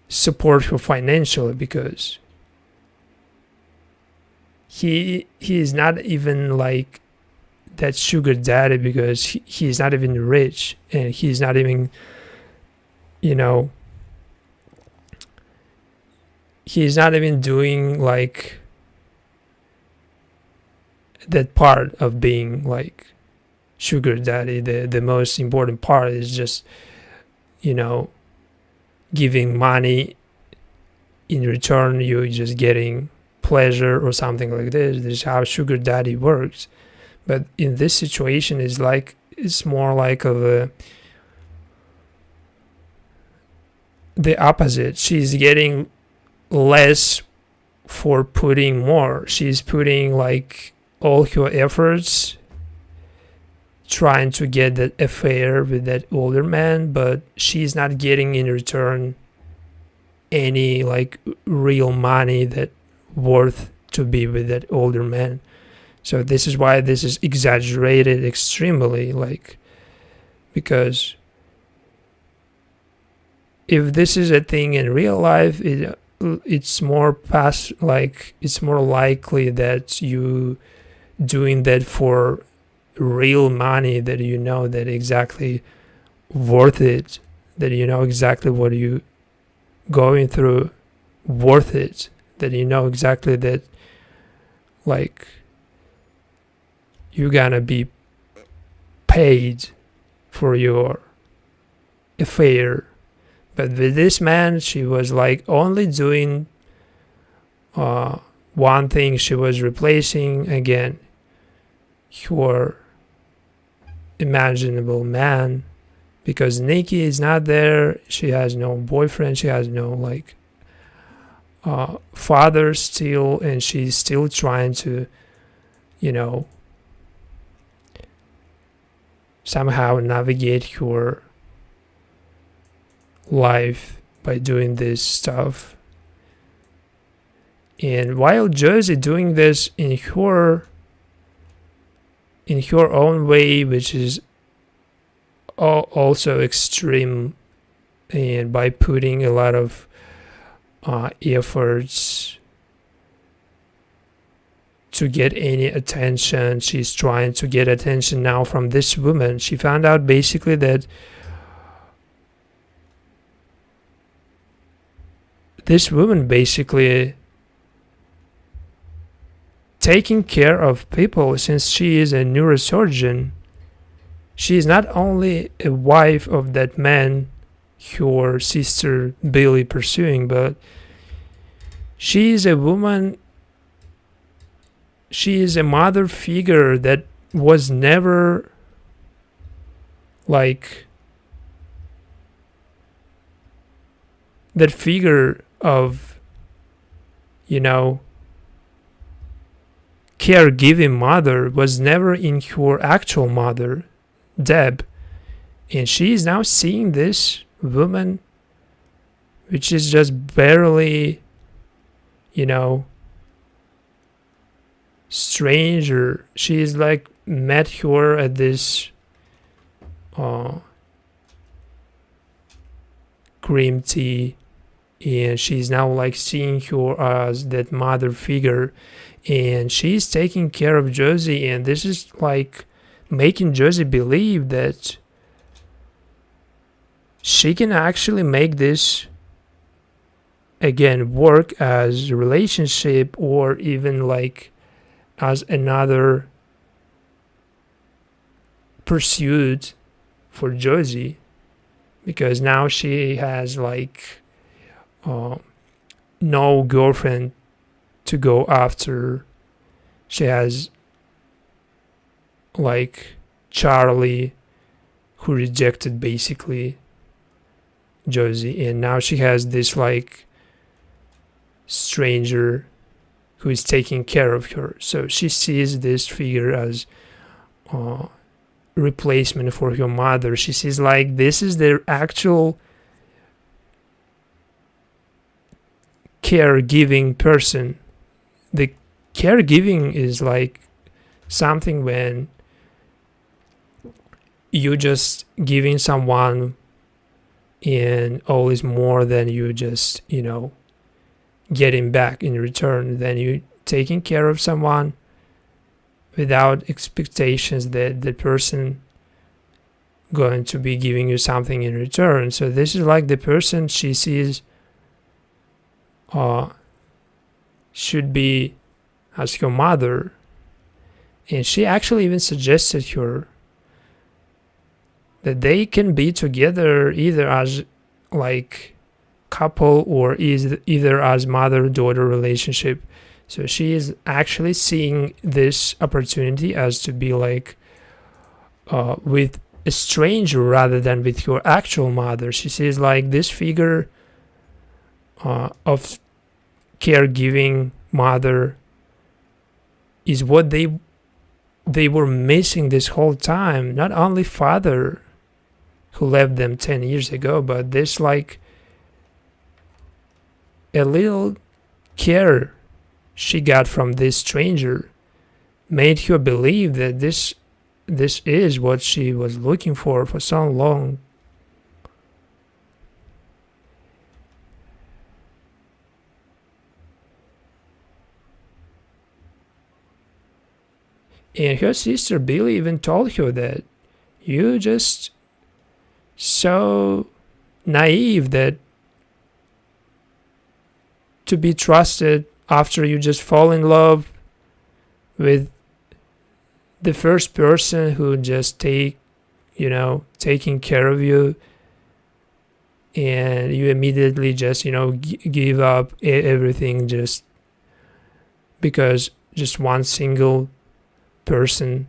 support her financially, because he is not even that sugar daddy, because he's not even rich, and he's not even, he's not even doing like that part of being like sugar daddy. The most important part is just, you know, giving money. In return, you're just getting pleasure or something like this. This is how sugar daddy works. But in this situation, it's more like the opposite. She's getting less for putting more. She's putting like all her efforts trying to get that affair with that older man, but she's not getting in return any like real money that worth to be with that older man. So this is why this is exaggerated extremely, like, because if this is a thing in real life, it's more it's more likely that you doing that for real money, that you know that exactly worth it, that you know exactly what you going through worth it, that you know exactly that like you're gonna be paid for your affair. But with this man, she was like only doing one thing. She was replacing again her imaginable man, because Nikki is not there. She has no boyfriend. She has no like father still, and she's still trying to, you know, somehow navigate her life by doing this stuff. And while Josey doing this in her own way, which is also extreme, and by putting a lot of efforts to get any attention. She's trying to get attention now from this woman. She found out basically that this woman basically taking care of people, since she is a neurosurgeon. She is not only a wife of that man her sister Billy pursuing, but she is a woman. She is a mother figure that was never like that figure of, you know, caregiving mother was never in her actual mother, Deb. And she is now seeing this woman, which is just barely, you know, stranger. She is like met her at this cream tea, and she's now like seeing her as that mother figure, and she's taking care of Josey, and this is like making Josey believe that she can actually make this again work as a relationship, or even like as another pursuit for Josey, because now she has like no girlfriend to go after. She has like Charlie, who rejected basically Josey, and now she has this like stranger who is taking care of her. So she sees this figure as replacement for her mother. She sees like this is their actual caregiving person. The caregiving is like something when you just giving someone and all is more than you just, you know, getting back in return. Then you taking care of someone without expectations that the person going to be giving you something in return. So this is like the person she sees should be as her mother. And she actually even suggested her that they can be together either as like couple or either as mother-daughter relationship. So she is actually seeing this opportunity as to be like with a stranger rather than with your actual mother. She sees like this figure of caregiving mother is what they were missing this whole time. Not only father who left them 10 years ago, but this like a little care she got from this stranger made her believe that this is what she was looking for so long. And her sister Billy even told her that you just so naive that to be trusted after you just fall in love with the first person who just taking care of you, and you immediately just give up everything just because just one single person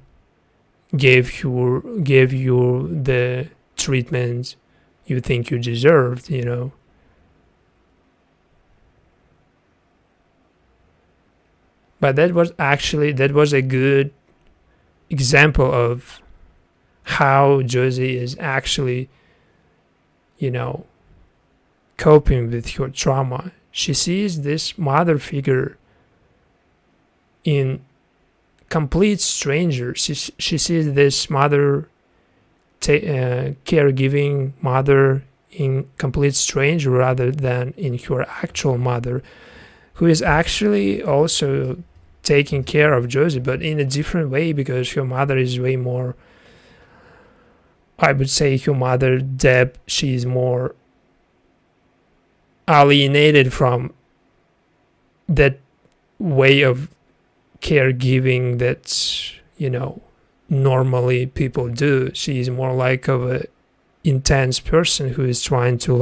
gave you the treatment you think you deserved, But that was a good example of how Josey is actually, coping with her trauma. She sees this mother figure in complete stranger. She sees this mother, caregiving mother in complete stranger rather than in her actual mother, who is actually also taking care of Josey, but in a different way, because her mother is way more, I would say her mother, Deb, she is more alienated from that way of caregiving that, normally people do. She is more like of a intense person who is trying to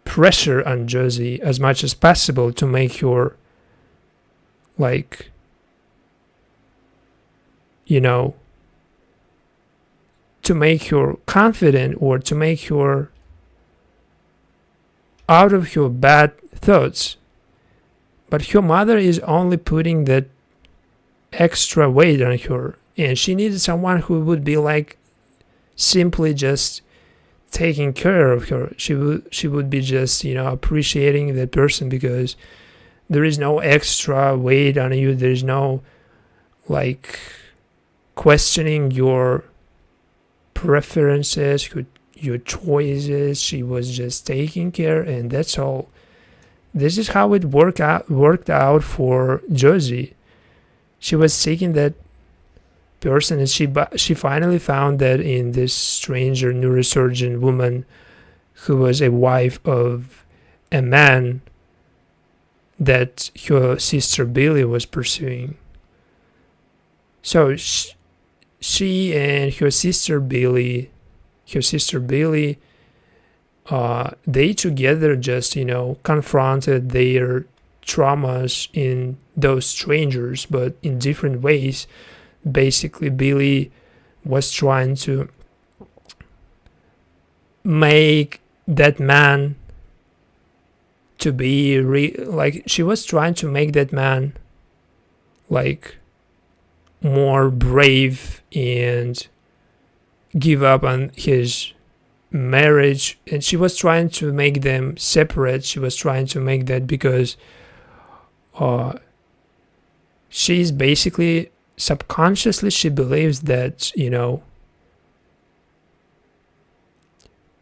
pressure on Josey as much as possible to make her to make her confident, or to make her out of her bad thoughts. But her mother is only putting that extra weight on her, and she needed someone who would be simply just taking care of her. She would be just appreciating that person, because there is no extra weight on you. There is no questioning your preferences, your choices. She was just taking care, and that's all. This is how it worked out for Josey. She was seeking that person, and she finally found that in this stranger neurosurgeon woman who was a wife of a man that her sister Billy was pursuing. So she and her sister Billy, they together just confronted their traumas in those strangers, but in different ways. Basically, Billy was trying to make that man to be she was trying to make that man more brave and give up on his marriage, and she was trying to make them separate. She was trying to make that because she's basically subconsciously, she believes that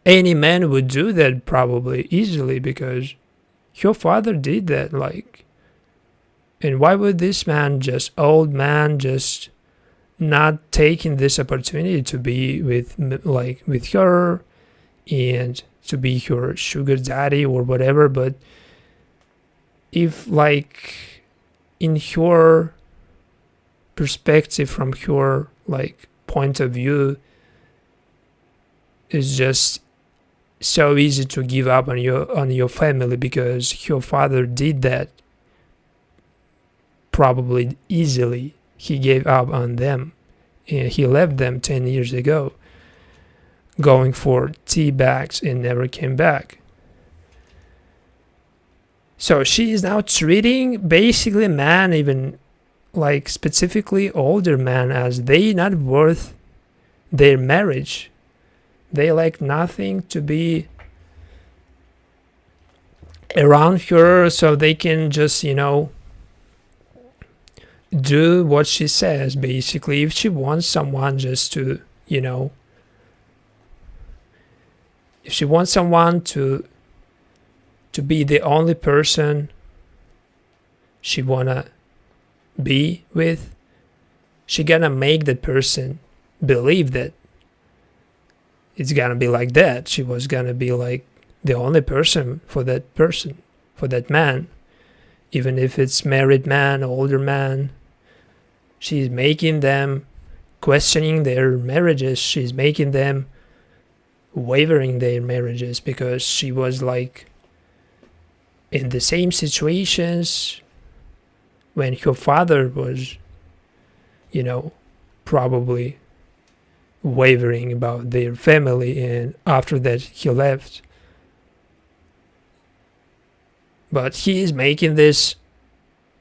any man would do that probably easily, because her father did that. And why would this man, just old man, just not taking this opportunity to be with her and to be her sugar daddy or whatever, but if like in her perspective, from her like point of view, it's just so easy to give up on your family because your father did that probably easily. He gave up on them and he left them 10 years ago, going for tea bags and never came back. So she is now treating basically man, even like specifically older man, as they not worth their marriage. They like nothing to be around her, so they can just, do what she says. Basically, if she wants someone just to, if she wants someone to be the only person she wanna be with, she gonna make that person believe that it's gonna be like that. She was gonna be like the only person, for that man, even if it's married man, older man. She's making them questioning their marriages. She's making them wavering their marriages because she was like in the same situations when her father was, probably wavering about their family, and after that he left. But he's making this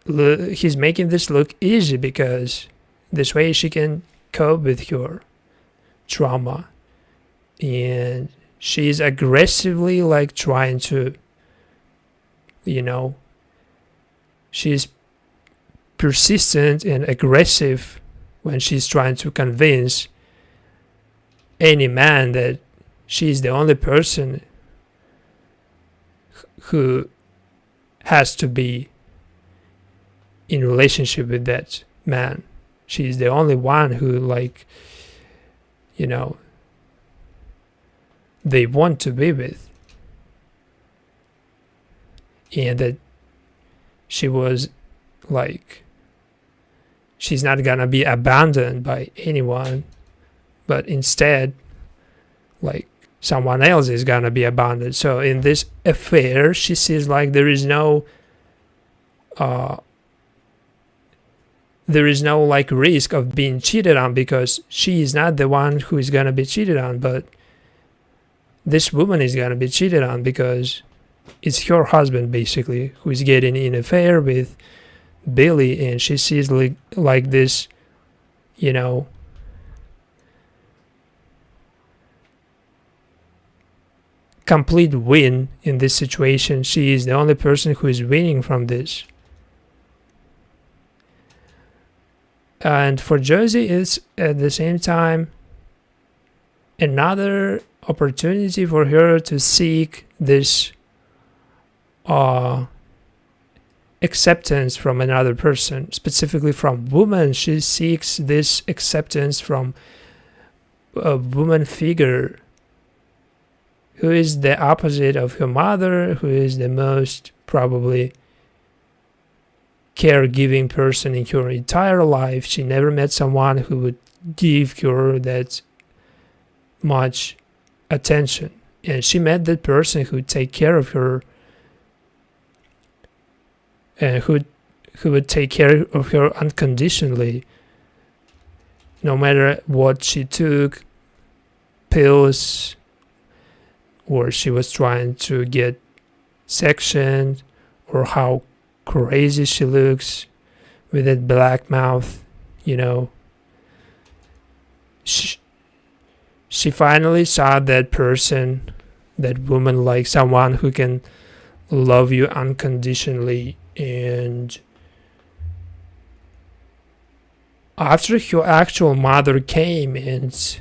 look easy because this way she can cope with her trauma, and she's aggressively like trying to, she's persistent and aggressive when she's trying to convince any man that she's the only person who has to be in relationship with that man. She's the only one who they want to be with, and that she was like, she's not gonna be abandoned by anyone, but instead like someone else is gonna be abandoned. So in this affair she sees like there is no like risk of being cheated on because she is not the one who is gonna be cheated on, but this woman is gonna be cheated on because it's her husband basically who is getting in an affair with Billy, and she sees like this, complete win in this situation. She is the only person who is winning from this. And for Josey, it's at the same time another opportunity for her to seek this acceptance from another person, specifically from woman. She seeks this acceptance from a woman figure who is the opposite of her mother, who is the most probably caregiving person in her entire life. She never met someone who would give her that much attention, and she met that person who would take care of her and who would take care of her unconditionally, no matter what she took, pills, or she was trying to get sectioned, or how crazy she looks with that black mouth, She finally saw that person, that woman, like someone who can love you unconditionally. And after her actual mother came and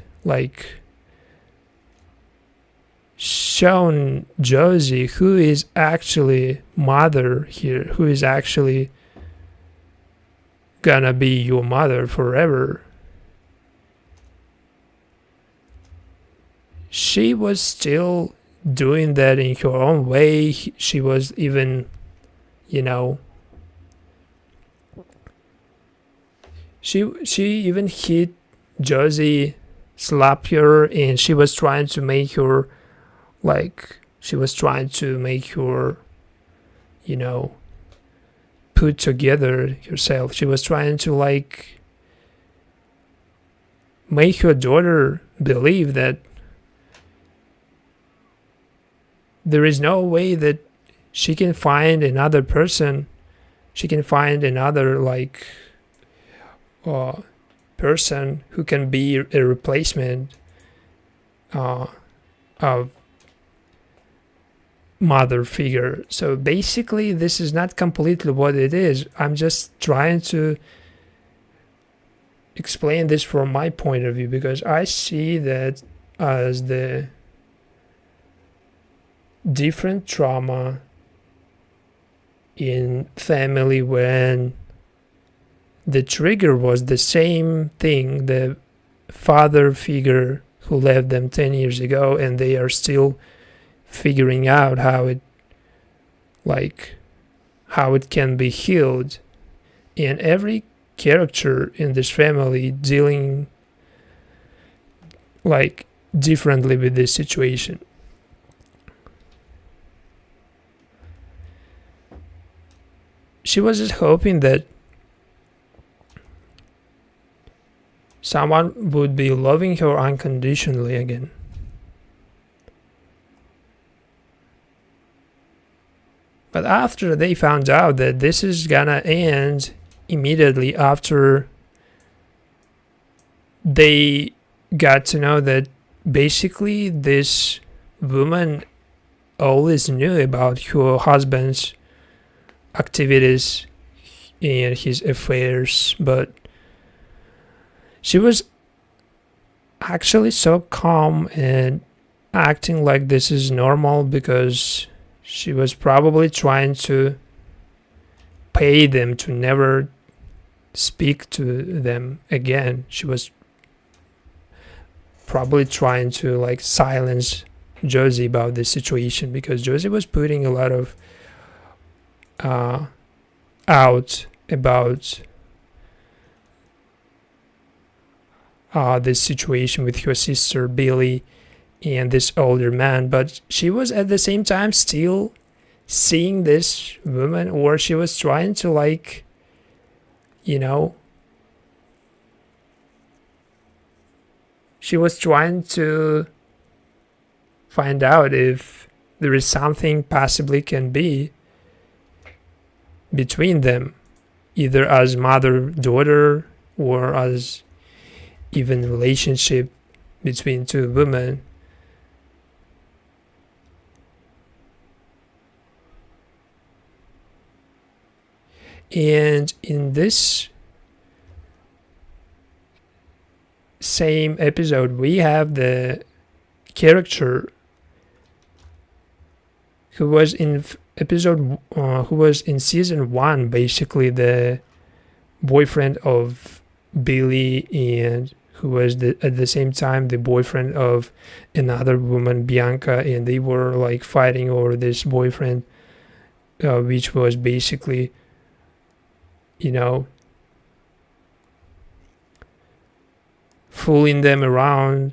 shown Josey who is actually mother here, who is actually gonna be your mother forever, she was still doing that in her own way. She was even, you know, she even hit Josey, slapped her, and she was trying to make her you know, put together herself. She was trying to make her daughter believe that there is no way that she can find another person, she can find another person who can be a replacement of mother figure. So basically, this is not completely what it is. I'm just trying to explain this from my point of view, because I see that as the different trauma in family when the trigger was the same thing, the father figure who left them 10 years ago, and they are still figuring out how it can be healed. And every character in this family dealing differently with this situation. She was just hoping that someone would be loving her unconditionally again. But after they found out that this is gonna end immediately after they got to know that basically this woman always knew about her husband's activities and his affairs, but she was actually so calm and acting like this is normal because she was probably trying to pay them to never speak to them again. She was probably trying to silence Josey about this situation, because Josey was putting a lot of out about this situation with her sister Billy and this older man, but she was at the same time still seeing this woman, or she was trying to she was trying to find out if there is something possibly can be between them, either as mother-daughter or as even relationship between two women. And in this same episode, we have the character who was in who was in season 1, basically the boyfriend of Billy, and who was at the same time the boyfriend of another woman, Bianca, and they were fighting over this boyfriend, which was basically, fooling them around,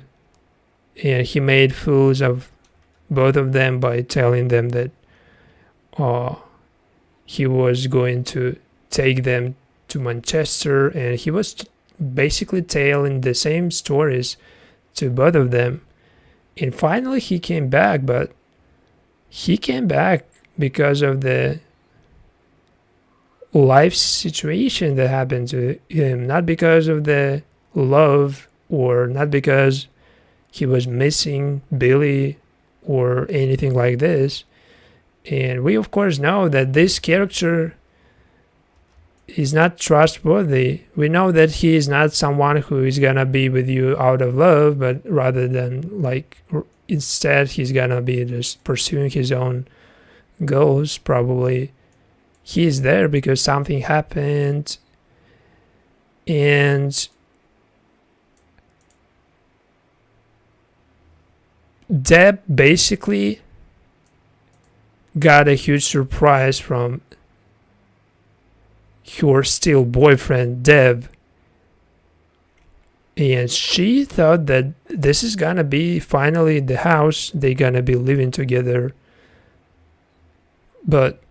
and he made fools of both of them by telling them that he was going to take them to Manchester, and he was basically telling the same stories to both of them. And finally he came back, but he came back because of the life situation that happened to him, not because of the love, or not because he was missing Billy or anything like this. And we of course know that this character is not trustworthy. We know that he is not someone who is gonna be with you out of love, but rather than instead he's gonna be just pursuing his own goals. Probably he is there because something happened, and Deb basically got a huge surprise from her still boyfriend Deb, and she thought that this is gonna be finally the house they're gonna be living together, but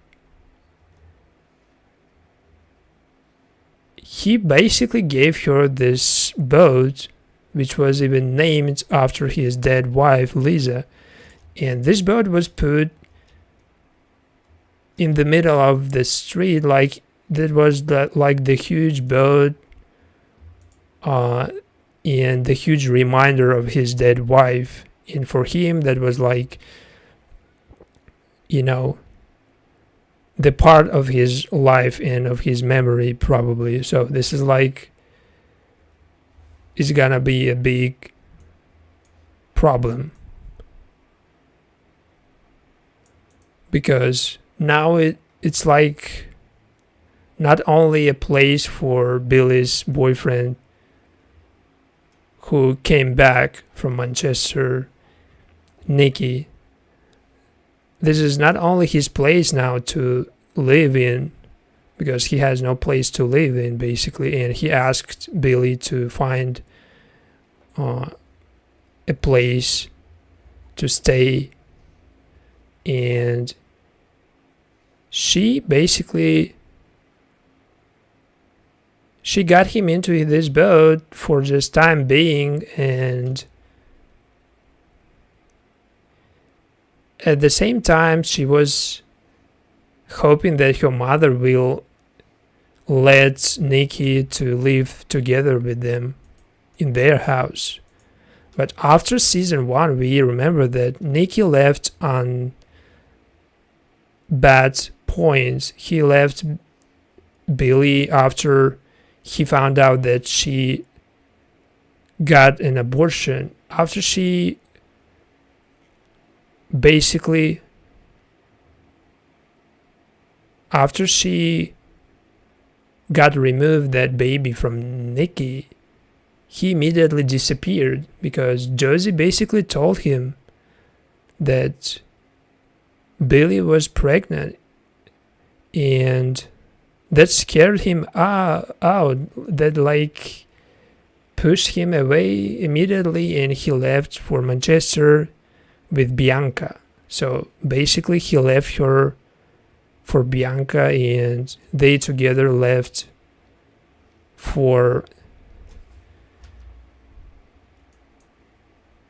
he basically gave her this boat, which was even named after his dead wife Lisa, and this boat was put in the middle of the street, like that was like the huge boat, and the huge reminder of his dead wife. And for him, that was like, the part of his life and of his memory, probably. So this is like, it's gonna be a big problem, because now it's like not only a place for Billy's boyfriend who came back from Manchester, Nikki. This is not only his place now to live in, because he has no place to live in, basically, and he asked Billy to find a place to stay, and she got him into this boat for just time being, and at the same time she was hoping that her mother will let Nikki to live together with them in their house. But after season 1, we remember that Nikki left on bad points. He left Billy after he found out that she got an abortion, after she got removed that baby from Nikki. He immediately disappeared because Josey basically told him that Billy was pregnant, and that scared him out, that like pushed him away immediately, and he left for Manchester with Bianca. So basically he left her for Bianca, and they together left for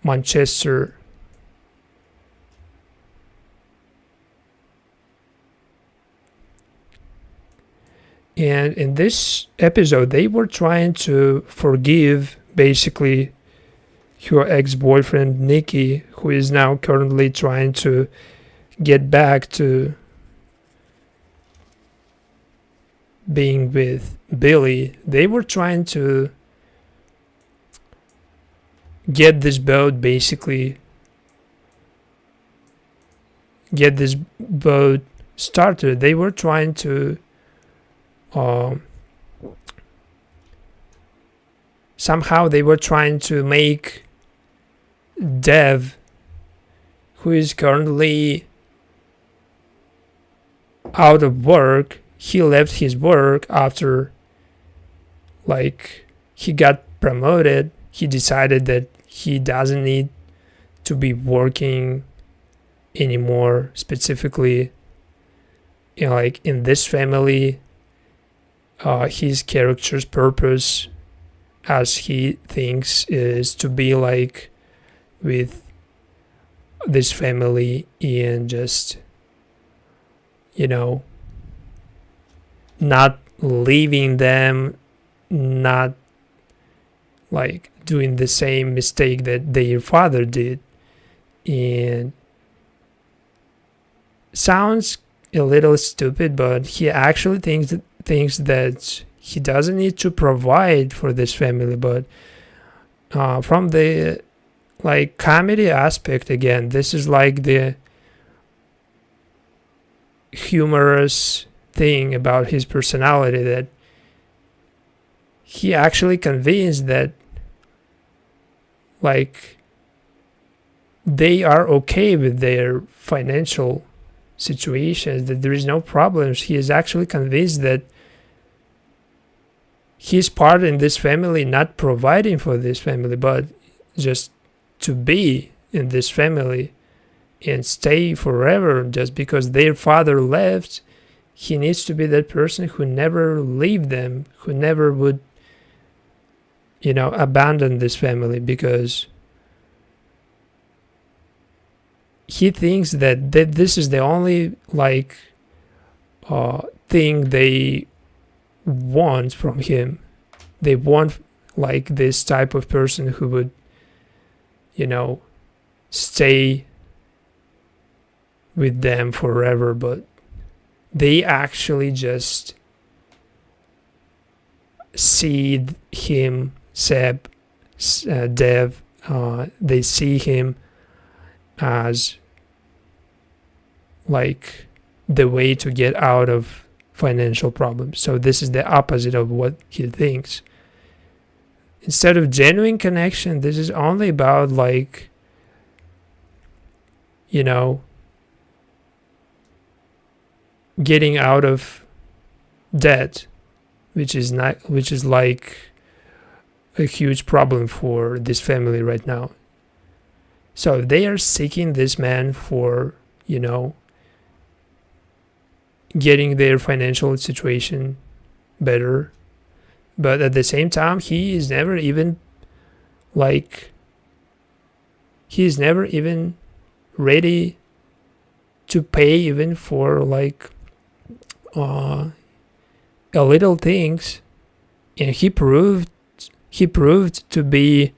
Manchester. And in this episode, they were trying to forgive basically her ex-boyfriend Nikki, who is now currently trying to get back to being with Billy. They were trying to get this boat started. They were trying to somehow they were trying to make Dev, who is currently out of work, he left his work after he got promoted. He decided that he doesn't need to be working anymore, specifically in this family. His character's purpose, as he thinks, is to be with this family and just not leaving them, not doing the same mistake that their father did. And sounds a little stupid, but he actually thinks that he doesn't need to provide for this family. But from the comedy aspect, again, this is the humorous thing about his personality, that he actually convinced that they are okay with their financial situations, that there is no problems. He is actually convinced that his part in this family, not providing for this family, but just to be in this family and stay forever, just because their father left, he needs to be that person who never leave them, who never would, abandon this family, because he thinks that this is the only thing they want from him. They want this type of person who would, stay with them forever, but they actually just see him, Seb, Dev, they see him as the way to get out of financial problems. So this is the opposite of what he thinks. Instead of genuine connection, this is only about getting out of debt, which is a huge problem for this family right now. So they are seeking this man for, getting their financial situation better. But at the same time, he is never even ready to pay even for a little things. And he proved to be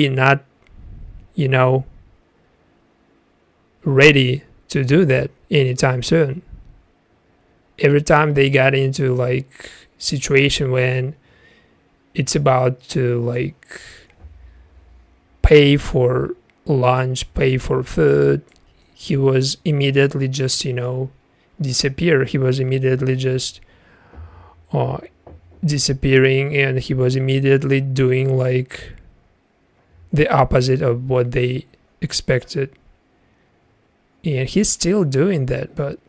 not, ready to do that anytime soon. Every time they got into situation when it's about to pay for lunch, pay for food, he was immediately just disappear. He was immediately just disappearing, and he was immediately doing the opposite of what they expected. And he's still doing that, but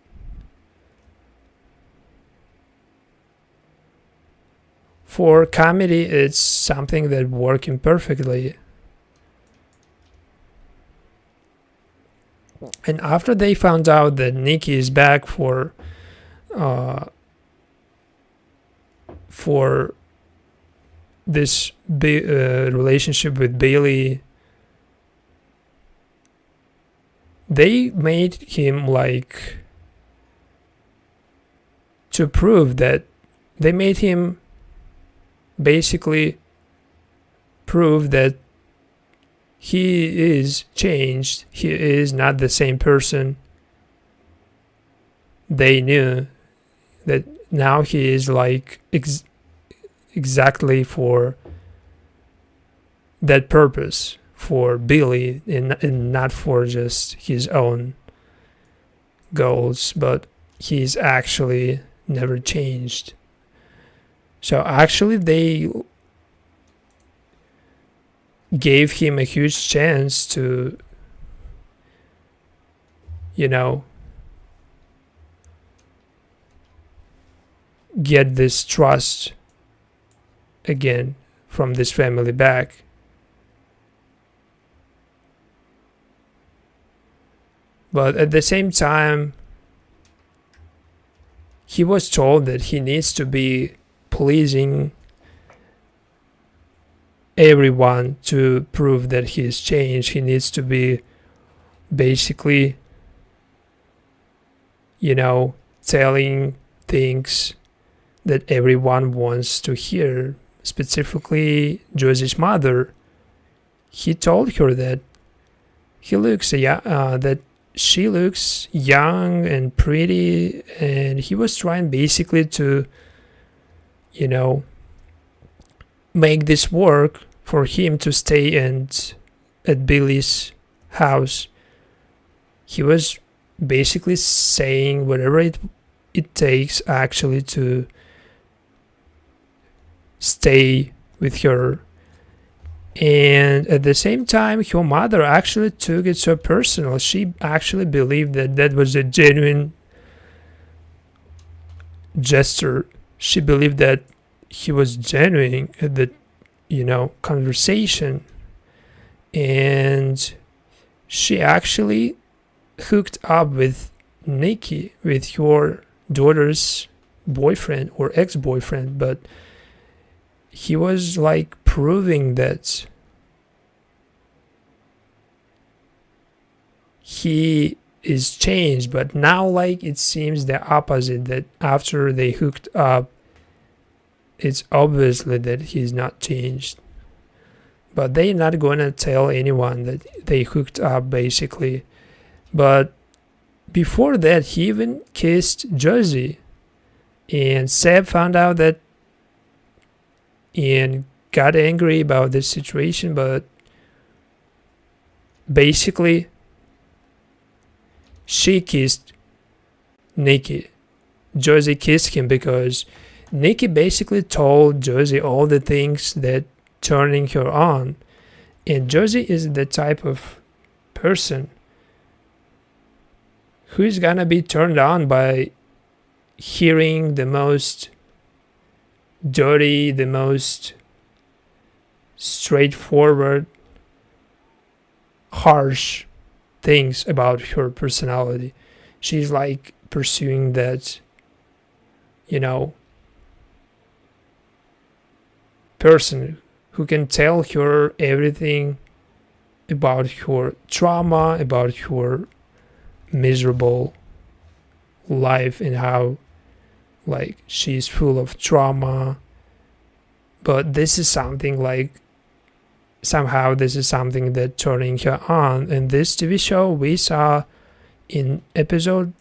for comedy, it's something that working perfectly. And after they found out that Nikki is back for this relationship with Bailey, they made him to prove that they made him basically prove that he is changed. He is not the same person. They knew that now he is exactly for that purpose, for Billy, and not for just his own goals, but he's actually never changed. So actually they gave him a huge chance to get this trust again from this family back. But at the same time, he was told that he needs to be pleasing everyone to prove that he is changed. He needs to be basically, telling things that everyone wants to hear. Specifically, Josey's mother. He told her that that she looks young and pretty, and he was trying basically to, make this work for him to stay at Billy's house. He was basically saying whatever it takes actually to stay with her. And at the same time, her mother actually took it so personal. She actually believed that that was a genuine gesture. She believed that he was genuine at the, conversation. And she actually hooked up with Nikki, with your daughter's boyfriend or ex-boyfriend, but he was like proving that he is changed. But now, like, it seems the opposite, that after they hooked up, it's obviously that he's not changed. But they're not gonna tell anyone that they hooked up, basically. But before that, he even kissed Josey, and Seb found out that and got angry about this situation. But basically, she kissed Nikki. Josey kissed him because Nikki basically told Josey all the things that turning her on. And Josey is the type of person who is gonna be turned on by hearing the most dirty, the most straightforward, harsh things about her personality. She's like pursuing that, person who can tell her everything about her trauma, about her miserable life, and how like she's full of trauma. But this is something like, somehow this is something that turning her on. And this TV show we saw in in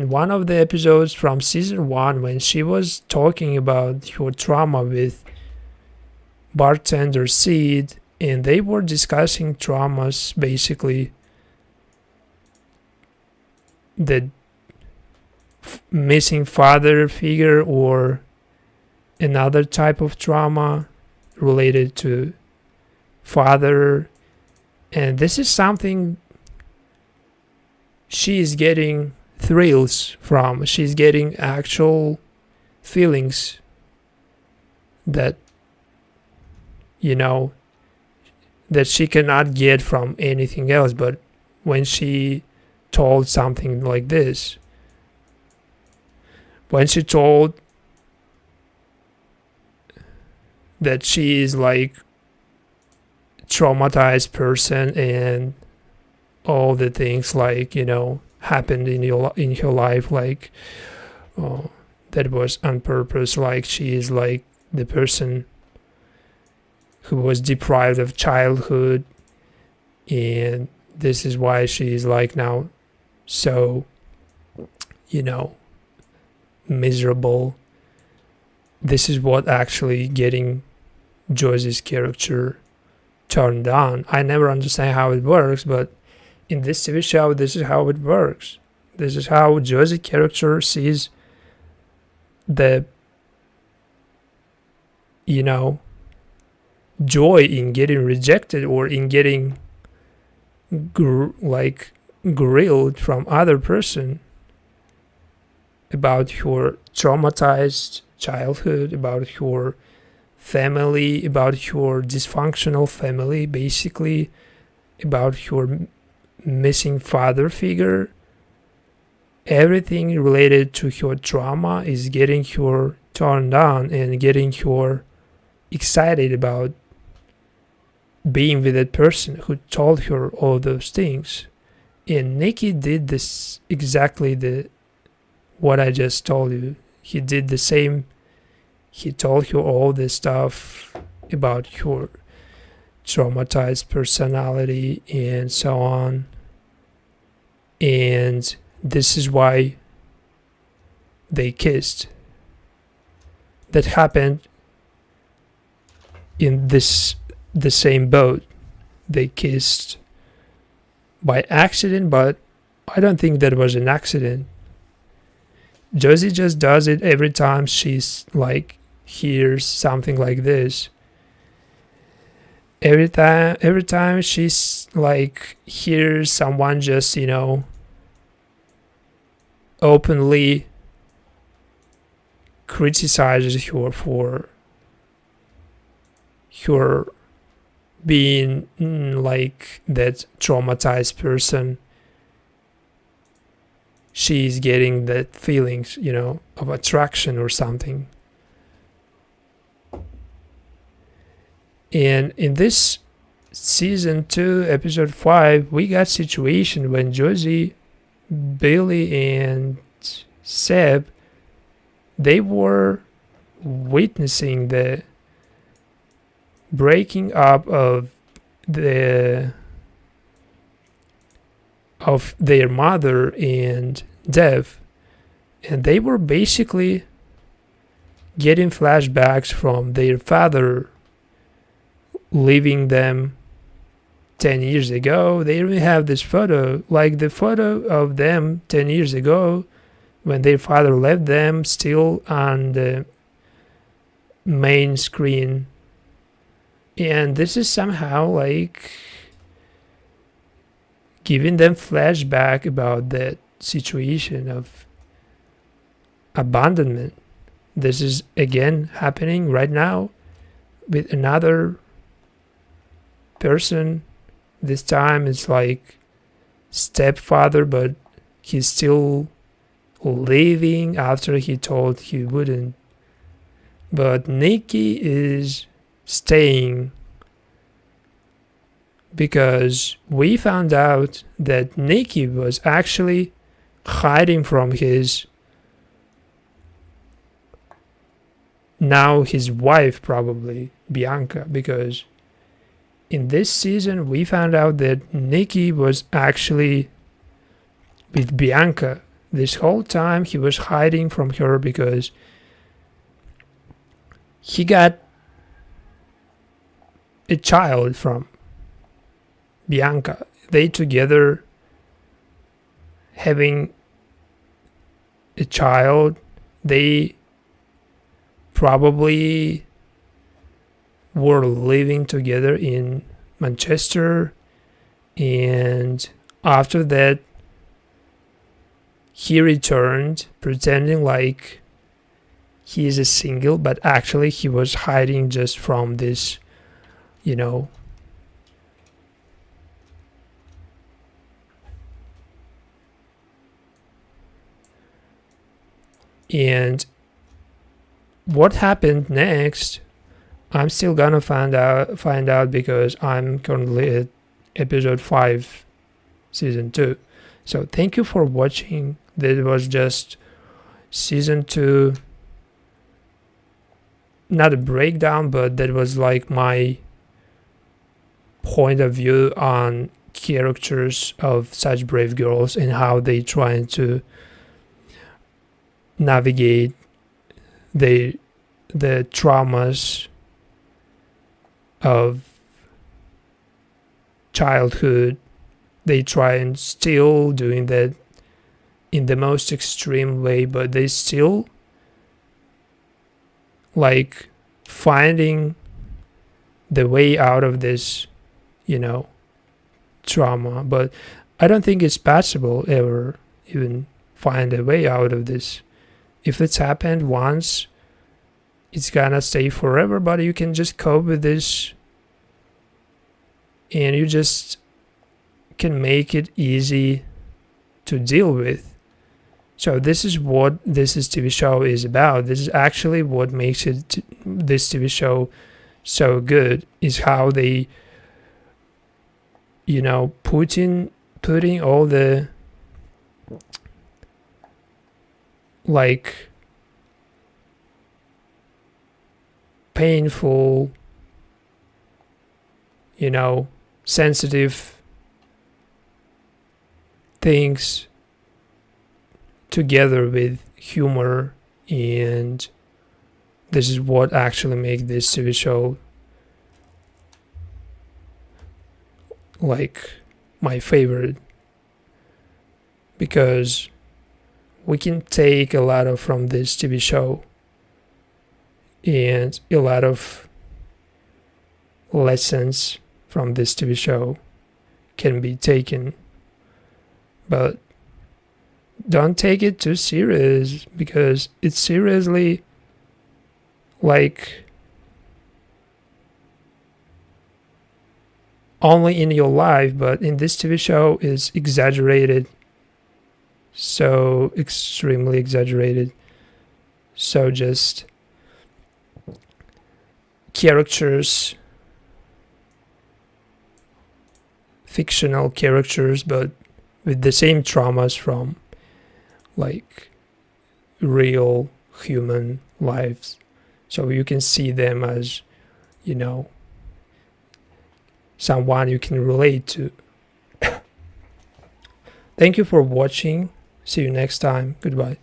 one of the episodes from season 1, when she was talking about her trauma with bartender Sid, and they were discussing traumas, basically the missing father figure or another type of trauma related to father. And this is something she is getting thrills from. She's getting actual feelings that that she cannot get from anything else. But when she told something like this, when she told that she is like traumatized person, and all the things like happened in her life, like that was on purpose, like she is like the person who was deprived of childhood, and this is why she is like now so miserable. This is what actually getting Josey's character turned on. I never understand how it works, but in this TV show, this is how it works. This is how Josey's character sees the joy in getting rejected, or in getting grilled from other person about your traumatized childhood, about your family, about your dysfunctional family, basically about your missing father figure. Everything related to your trauma is getting her turned on and getting her excited about being with that person who told her all those things. And Nikki did this exactly what I just told you. He did the same. He told her all this stuff about her traumatized personality and so on. And this is why they kissed. That happened in the same boat. They kissed by accident, but I don't think that was an accident. Josey just does it every time she's like hears something like this. Every time she's like hears someone just, openly criticizes her for her being like that traumatized person, she's getting that feelings, of attraction or something. And in this season 2, episode 5, we got situation when Josey, Billy, and Seb, they were witnessing the breaking up of their mother and Dev, and they were basically getting flashbacks from their father leaving them 10 years ago. They even have this photo, like the photo of them 10 years ago when their father left them, still on the main screen. And this is somehow like giving them flashback about that situation of abandonment. This is again happening right now with another person. This time it's like stepfather, but he's still leaving after he told he wouldn't. But Nikki is staying because we found out that Nikki was actually hiding from his wife, probably Bianca, because in this season we found out that Nikki was actually with Bianca. This whole time he was hiding from her because he got a child from Bianca. They together having a child. They probably were living together in Manchester, and after that he returned pretending like he is a single, but actually he was hiding just from this, and what happened next, I'm still gonna find out because I'm currently at episode 5, season 2. So thank you for watching. That was just season 2, not a breakdown, but that was like my point of view on characters of such brave girls and how they trying to navigate the traumas of childhood. They try and still doing that in the most extreme way, but they still like finding the way out of this, trauma. But I don't think it's possible ever even find a way out of this. If it's happened once, it's gonna stay forever, but you can just cope with this and you just can make it easy to deal with. So this is what this TV show is about. This is actually what makes this TV show so good, is how they, putting all the like painful, sensitive things together with humor, and this is what actually makes this TV show like my favorite, because we can take a lot from this TV show and a lot of lessons from this TV show can be taken, but don't take it too serious, because it's seriously like only in your life, but in this TV show is exaggerated, so extremely exaggerated. So just characters, fictional characters, but with the same traumas from like real human lives. So you can see them as, you know, someone you can relate to. Thank you for watching. See you next time. Goodbye.